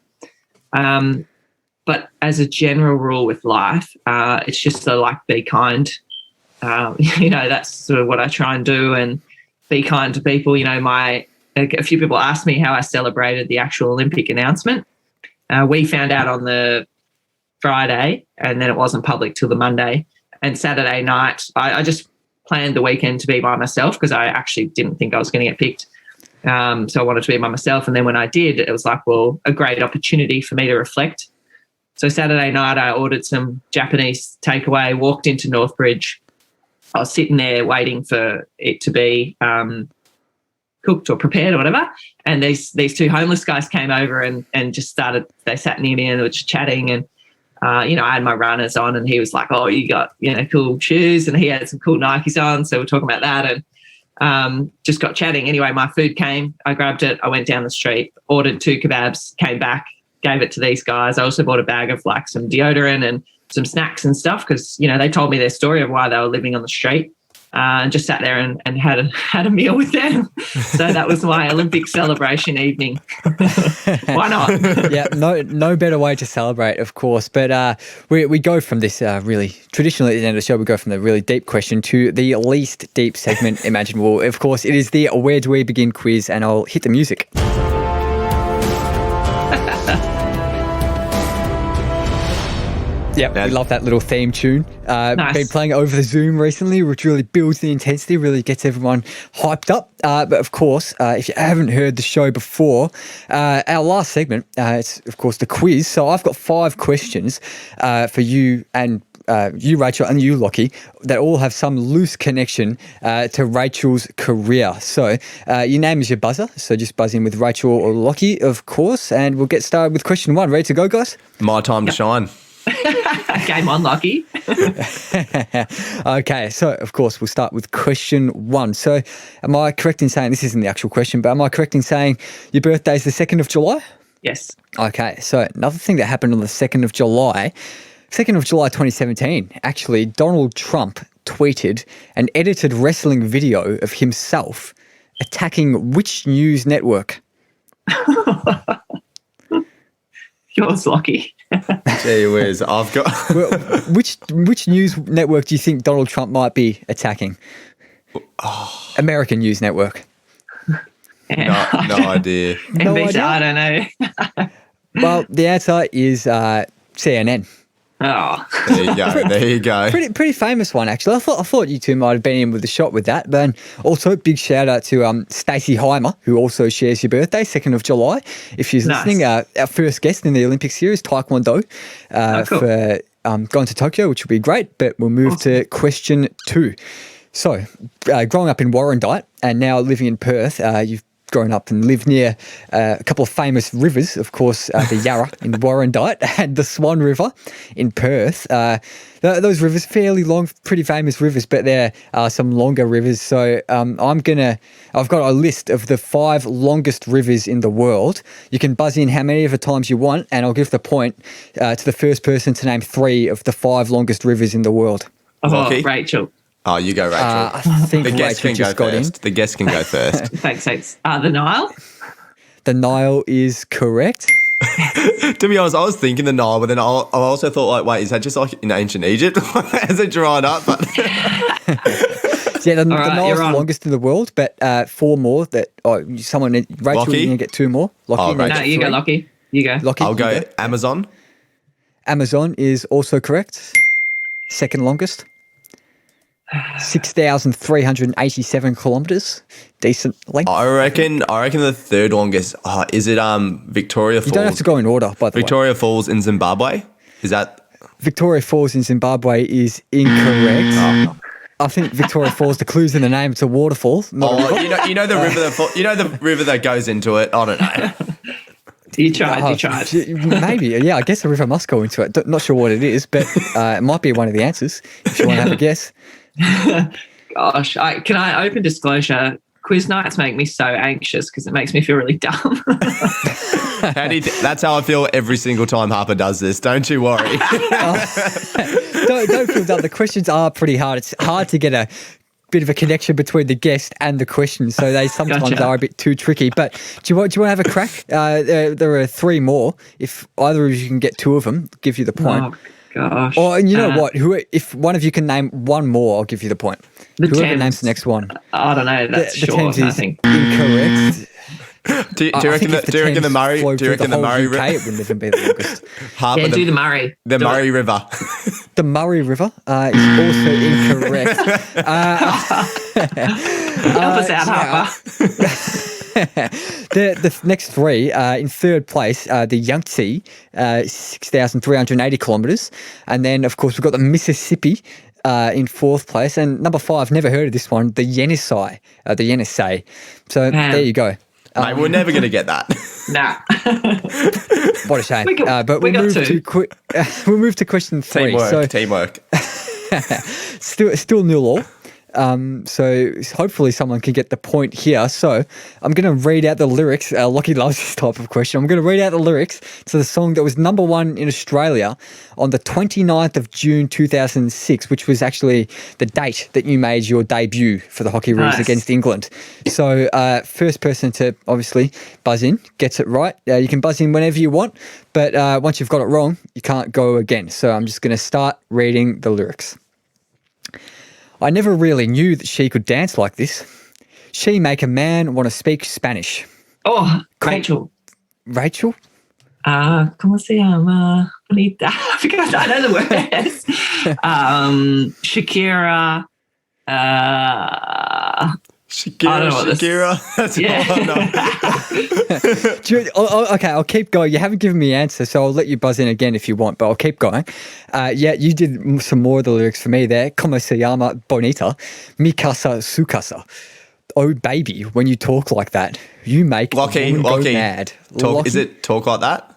But as a general rule with life, it's just to like be kind. You know, that's sort of what I try and do, and be kind to people. You know, a few people asked me how I celebrated the actual Olympic announcement. We found out on the Friday, and then it wasn't public till the Monday. And Saturday night, I just planned the weekend to be by myself because I actually didn't think I was going to get picked. So I wanted to be by myself. And then when I did, it was like, well, a great opportunity for me to reflect. So Saturday night, I ordered some Japanese takeaway, walked into Northbridge. I was sitting there waiting for it to be cooked or prepared or whatever. And these two homeless guys came over and just they sat near me and were just chatting. And, you know, I had my runners on, and he was like, oh, you got, you know, cool shoes. And he had some cool Nikes on. So we're talking about that and just got chatting. Anyway, my food came. I grabbed it. I went down the street, ordered 2 kebabs, came back, gave it to these guys. I also bought a bag of like some deodorant and some snacks and stuff because, you know, they told me their story of why they were living on the street. And just sat there and had a meal with them. So that was my Olympic celebration evening. Why not? Yeah, no better way to celebrate, of course. But we go from this really, traditionally at the end of the show, we go from the really deep question to the least deep segment imaginable. Of course, it is the Where Do We Begin quiz, and I'll hit the music. Yeah, we love that little theme tune. Nice. Been playing it over the Zoom recently, which really builds the intensity, really gets everyone hyped up. But of course, if you haven't heard the show before, our last segment, it's of course the quiz. So I've got 5 questions for you and you, Rachel, and you, Lockie, that all have some loose connection to Rachel's career. So your name is your buzzer, so just buzz in with Rachel or Lockie, of course, and we'll get started with question 1. Ready to go, guys? My time to shine. Game on, Lockie. Okay, so of course we'll start with question 1. So am I correct in saying, this isn't the actual question, but am I correct in saying your birthday is the 2nd of July? Yes. Okay, so another thing that happened on the 2nd of July 2017, actually, Donald Trump tweeted an edited wrestling video of himself attacking which news network? Yours, Lockie. Gee whiz, I've got... Well, which news network do you think Donald Trump might be attacking? Oh. American News Network. No idea. NBC, I don't know. Well, the answer is CNN. Oh, There you go. There you go. Pretty famous one, actually. I thought you two might have been in with a shot with that. But also, big shout out to Stacey Heimer, who also shares your birthday, 2nd of July. If she's listening, our first guest in the Olympic series, Taekwondo, cool. for going to Tokyo, which will be great. But we'll move to question 2. So, growing up in Warrandyte and now living in Perth, you've grown up and lived near a couple of famous rivers, of course, the Yarra in Warrandyte and the Swan River in Perth. Those rivers, fairly long, pretty famous rivers, but there are some longer rivers. So I've got a list of the 5 longest rivers in the world. You can buzz in how many of the times you want, and I'll give the point to the first person to name 3 of the 5 longest rivers in the world. Lockie? Rachel. Oh, you go, Rachel. I think The guest Rachel can just go got in. first. The guest can go first. Thanks. The Nile. The Nile is correct. To be honest, I was thinking the Nile, but then I also thought, like, wait, is that just like in ancient Egypt? Has it dried up? But Yeah, the right, Nile's you're the on. longest in the world, but 4 more that Rachel, Lockie? you're going to get 2 more. Lockie, Oh, you're gonna Rachel. No, get you go, 3. Lockie. You go. Lockie, I'll you go Amazon. Amazon is also correct. 2nd longest. 6,387 kilometres. Decent length. I reckon the 3rd longest. Is it Victoria Falls? You don't have to go in order, by the way. Victoria Falls in Zimbabwe. Is that? Victoria Falls in Zimbabwe is incorrect. I think Victoria Falls, the clue's in the name, it's a waterfall. Not a river. You know the river the river that goes into it. I don't know. You tried. Maybe, yeah, I guess the river must go into it. Not sure what it is, but it might be one of the answers if you want to have a guess. Gosh, can I open disclosure? Quiz nights make me so anxious because it makes me feel really dumb. That's how I feel every single time Harper does this. Don't you worry. Don't feel dumb. The questions are pretty hard. It's hard to get a bit of a connection between the guest and the questions, so they sometimes Gotcha. are a bit too tricky. But do you want to have a crack? There are 3 more. If either of you can get 2 of them, give you the point. Oh, gosh. Or and you know what? If one of you can name 1 more, I'll give you the point. Whoever Thames. names the next one. I don't know. That's The short, Thames I is think. incorrect. Do you I reckon think if do you reckon the Thames Murray? flowed Do you through reckon the Murray whole UK, it wouldn't even be the longest. Harper, Yeah, do the Murray. the Do it. Murray River? The Murray River is also incorrect. Help us out, Harper. The next 3, in 3rd place, the Yangtze, 6,380 kilometres. And then, of course, we've got the Mississippi in 4th place. And number 5, never heard of this one, the Yenisei. So there you go. Mate, we're never going to get that. Nah. What a shame. But we we'll got move 2. we'll move to question 3. Teamwork. Still 0-all. So hopefully someone can get the point here. So I'm going to read out the lyrics. Lockie loves this type of question. I'm going to read out the lyrics to the song that was number 1 in Australia on the 29th of June 2006, which was actually the date that you made your debut for the Hockeyroos Nice. against England. So first person to obviously buzz in gets it right. You can buzz in whenever you want, but once you've got it wrong, you can't go again. So I'm just going to start reading the lyrics. I never really knew that she could dance like this. She make a man want to speak Spanish. Oh, Rachel. Rachel? ¿Cómo se llama? Bonita. I forgot. I know the words. Shakira. I don't know what this- Shakira. That's all I know. Okay, I'll keep going. You haven't given me an answer, so I'll let you buzz in again if you want, but I'll keep going. Yeah, you did some more of the lyrics for me there. Como se llama bonita, mi casa, su casa. Oh, baby, when you talk like that, you make Lockie, a woman Lockie. go mad. Is it talk like that?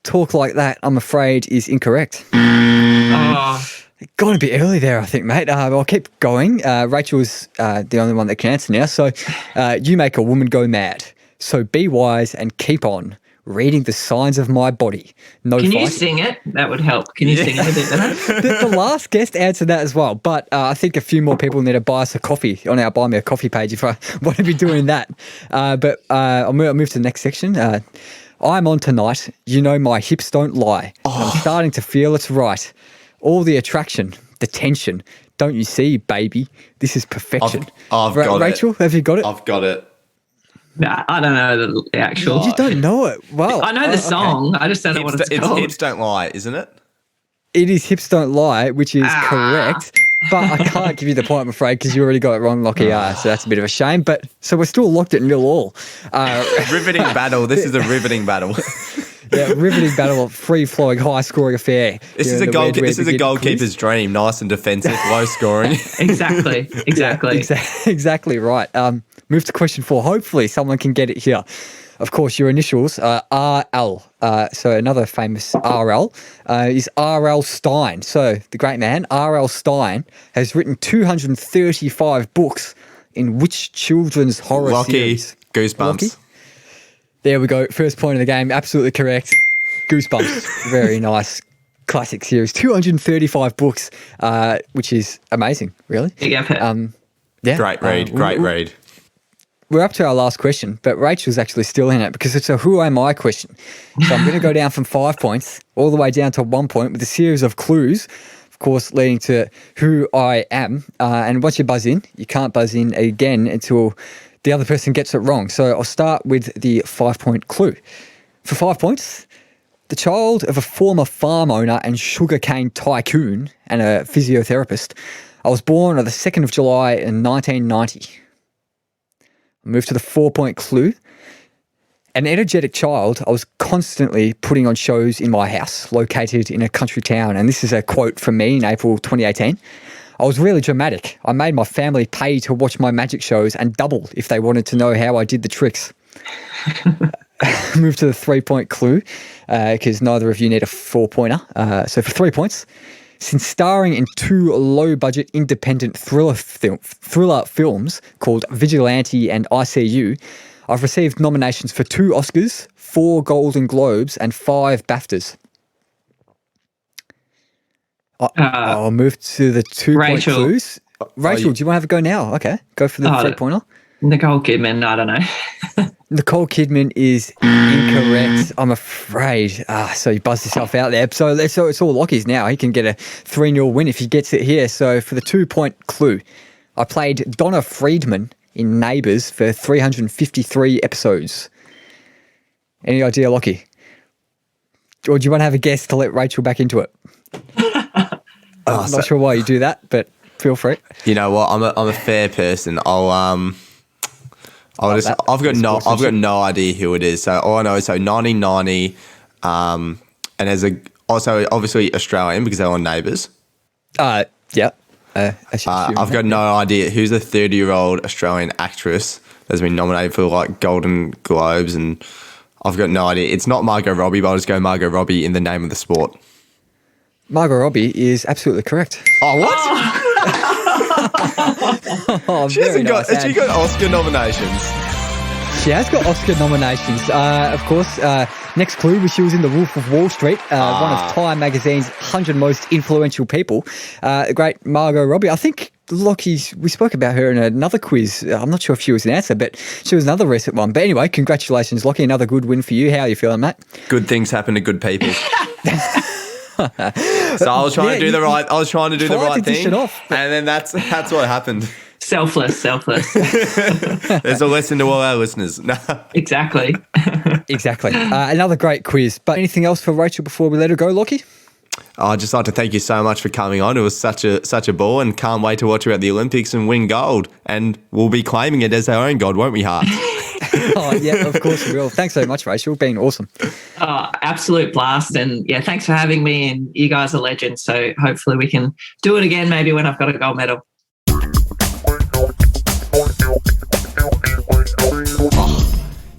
Talk like that, I'm afraid, is incorrect. Oh, Got a bit early there, I think, mate. I'll keep going. Rachel's the only one that can answer now. So you make a woman go mad. So be wise and keep on reading the signs of my body. No can you fighting. sing it? That would help. Can you sing it a bit better? The last guest answered that as well, but I think a few more people need to buy us a coffee on our Buy Me a Coffee page if I want to be doing that. But I'll move to the next section. I'm on tonight. You know my hips don't lie. And I'm starting to feel it's right. All the attraction, the tension. Don't you see, baby? This is perfection. I've got it. Rachel, have you got it? I've got it. Nah, I don't know the actual. You don't know it. Well, I know the song. I just don't know what it's called. Hips don't lie, isn't it? It is Hips Don't Lie, which is correct. But I can't give you the point, I'm afraid, because you already got it wrong, Lockie. So that's a bit of a shame. But so we're still locked at 0-all. Riveting battle. This is a riveting battle. Yeah, riveting battle, free-flowing, high-scoring affair. This is a goalkeeper's dream. Nice and defensive, low scoring. Exactly. Exactly right. Move to question 4. Hopefully someone can get it here. Of course, your initials are RL. So another famous RL is R.L. Stein. So the great man, R.L. Stein, has written 235 books in which children's horror series? Goosebumps. Lockie? There we go. First point of the game. Absolutely correct. Goosebumps. Very nice. Classic series. 235 books, which is amazing, really. Yeah. Great read. We're up to our last question, but Rachel's actually still in it because it's a who am I question. So I'm going to go down from 5 points all the way down to 1 point with a series of clues, of course, leading to who I am. And once you buzz in, you can't buzz in again until the other person gets it wrong. So I'll start with the 5-point clue. For 5 points, the child of a former farm owner and sugarcane tycoon and a physiotherapist, I was born on the 2nd of July in 1990. Move to the 4-point clue. An energetic child, I was constantly putting on shows in my house, located in a country town. And this is a quote from me in April 2018. I was really dramatic. I made my family pay to watch my magic shows and double if they wanted to know how I did the tricks. Move to the 3-point clue, because neither of you need a 4-pointer. So for 3 points, since starring in 2 low-budget independent thriller films called Vigilante and ICU, I've received nominations for 2 Oscars, 4 Golden Globes, and 5 BAFTAs. I'll move to the 2-point clues. Rachel, do you want to have a go now? Okay, go for the 3-pointer. Nicole Kidman, I don't know. Nicole Kidman is incorrect, I'm afraid. So you buzzed yourself out there. So it's all Lockie's now. He can get a 3-0 win if he gets it here. So for the 2-point clue, I played Donna Friedman in Neighbours for 353 episodes. Any idea, Lockie? Or do you want to have a guess to let Rachel back into it? I'm not sure why you do that, but feel free. You know what? I'm a fair person. I've got no idea who it is. So all I know is 1990, and there's also obviously Australian because they're on Neighbours. Yeah. I've got no idea who's the 30-year-old Australian actress that's been nominated for like Golden Globes, and I've got no idea. It's not Margot Robbie, but I'll just go Margot Robbie in the name of the sport. Margot Robbie is absolutely correct. Oh, what? She got Oscar nominations. She has got Oscar nominations. Of course, next clue, she was in The Wolf of Wall Street, one of Time Magazine's 100 most influential people. The great Margot Robbie. I think, Lockie, we spoke about her in another quiz. I'm not sure if she was an answer, but she was another recent one. But anyway, congratulations, Lockie. Another good win for you. How are you feeling, mate? Good things happen to good people. So I was trying to do the right thing, and then that's what happened. Selfless. There's a lesson to all our listeners. Exactly. Another great quiz. But anything else for Rachel before we let her go, Lockie? I'd just like to thank you so much for coming on. It was such a ball, and can't wait to watch you at the Olympics and win gold. And we'll be claiming it as our own gold, won't we, Hart? Oh, yeah, of course we will. Thanks so much, Rachel. Been awesome. Absolute blast. And yeah, thanks for having me. And you guys are legends. So hopefully we can do it again, maybe when I've got a gold medal.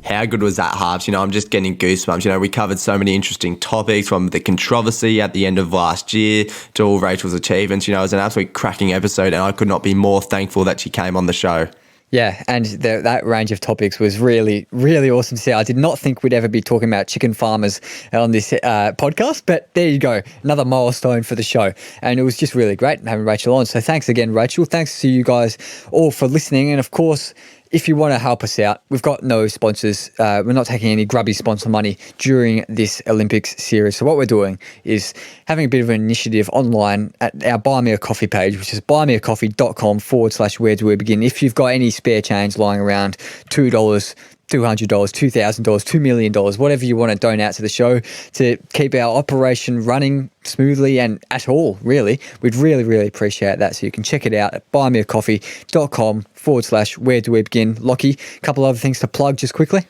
How good was that, Harps? I'm just getting goosebumps. We covered so many interesting topics, from the controversy at the end of last year to all Rachel's achievements. It was an absolute cracking episode, and I could not be more thankful that she came on the show. Yeah, and that range of topics was really, really awesome to see. I did not think we'd ever be talking about chicken farmers on this podcast, but there you go, another milestone for the show. And it was just really great having Rachel on. So thanks again, Rachel. Thanks to you guys all for listening. And of course, if you want to help us out, we've got no sponsors. We're not taking any grubby sponsor money during this Olympics series. So what we're doing is having a bit of an initiative online at our Buy Me a Coffee page, which is buymeacoffee.com/where do we begin. If you've got any spare change lying around, $2, $200, $2,000, $2 million, whatever you want to donate to the show to keep our operation running smoothly and at all, really. We'd really, really appreciate that. So you can check it out at buymeacoffee.com/where do we begin. Lockie, a couple other things to plug just quickly.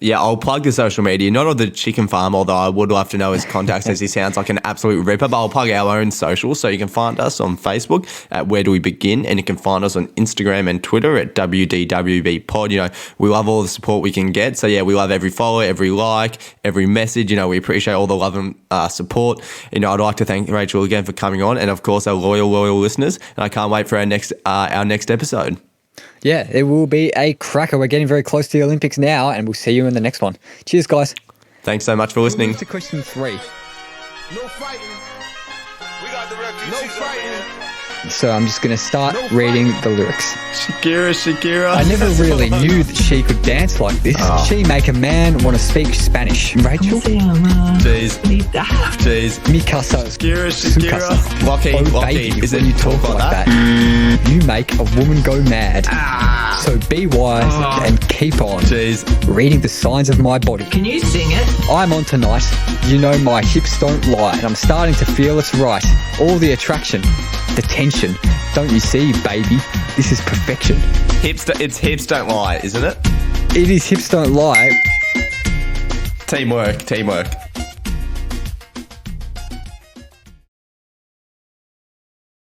Yeah, I'll plug the social media. Not of the chicken farm, although I would love to know his contacts as he sounds like an absolute ripper, but I'll plug our own socials. So you can find us on Facebook at Where Do We Begin, and you can find us on Instagram and Twitter at WDWBpod. You know, we love all the support we can get. So yeah, we love every follow, every like, every message. You know, we appreciate all the love and support. You know, I'd like to thank Rachael again for coming on, and of course our loyal listeners. And I can't wait for our next episode. Yeah, it will be a cracker. We're getting very close to the Olympics now, and we'll see you in the next one. Cheers, guys. Thanks so much for listening. To question 3. No fighting. We got the refugees. No fighting. So I'm just going to start reading the lyrics. Shakira. I never really knew that she could dance like this. She make a man want to speak Spanish. Rachel? Jeez. Mi casa. Shakira. Su casa. Lockie, Oh, baby, is when it you talk like that, you make a woman go mad. So be wise and keep on reading the signs of my body. Can you sing it? I'm on tonight. You know my hips don't lie. And I'm starting to feel it's right. All the attraction, the tension. Don't you see, baby? This is perfection. It's hips don't lie, isn't it? It is hips don't lie. Teamwork.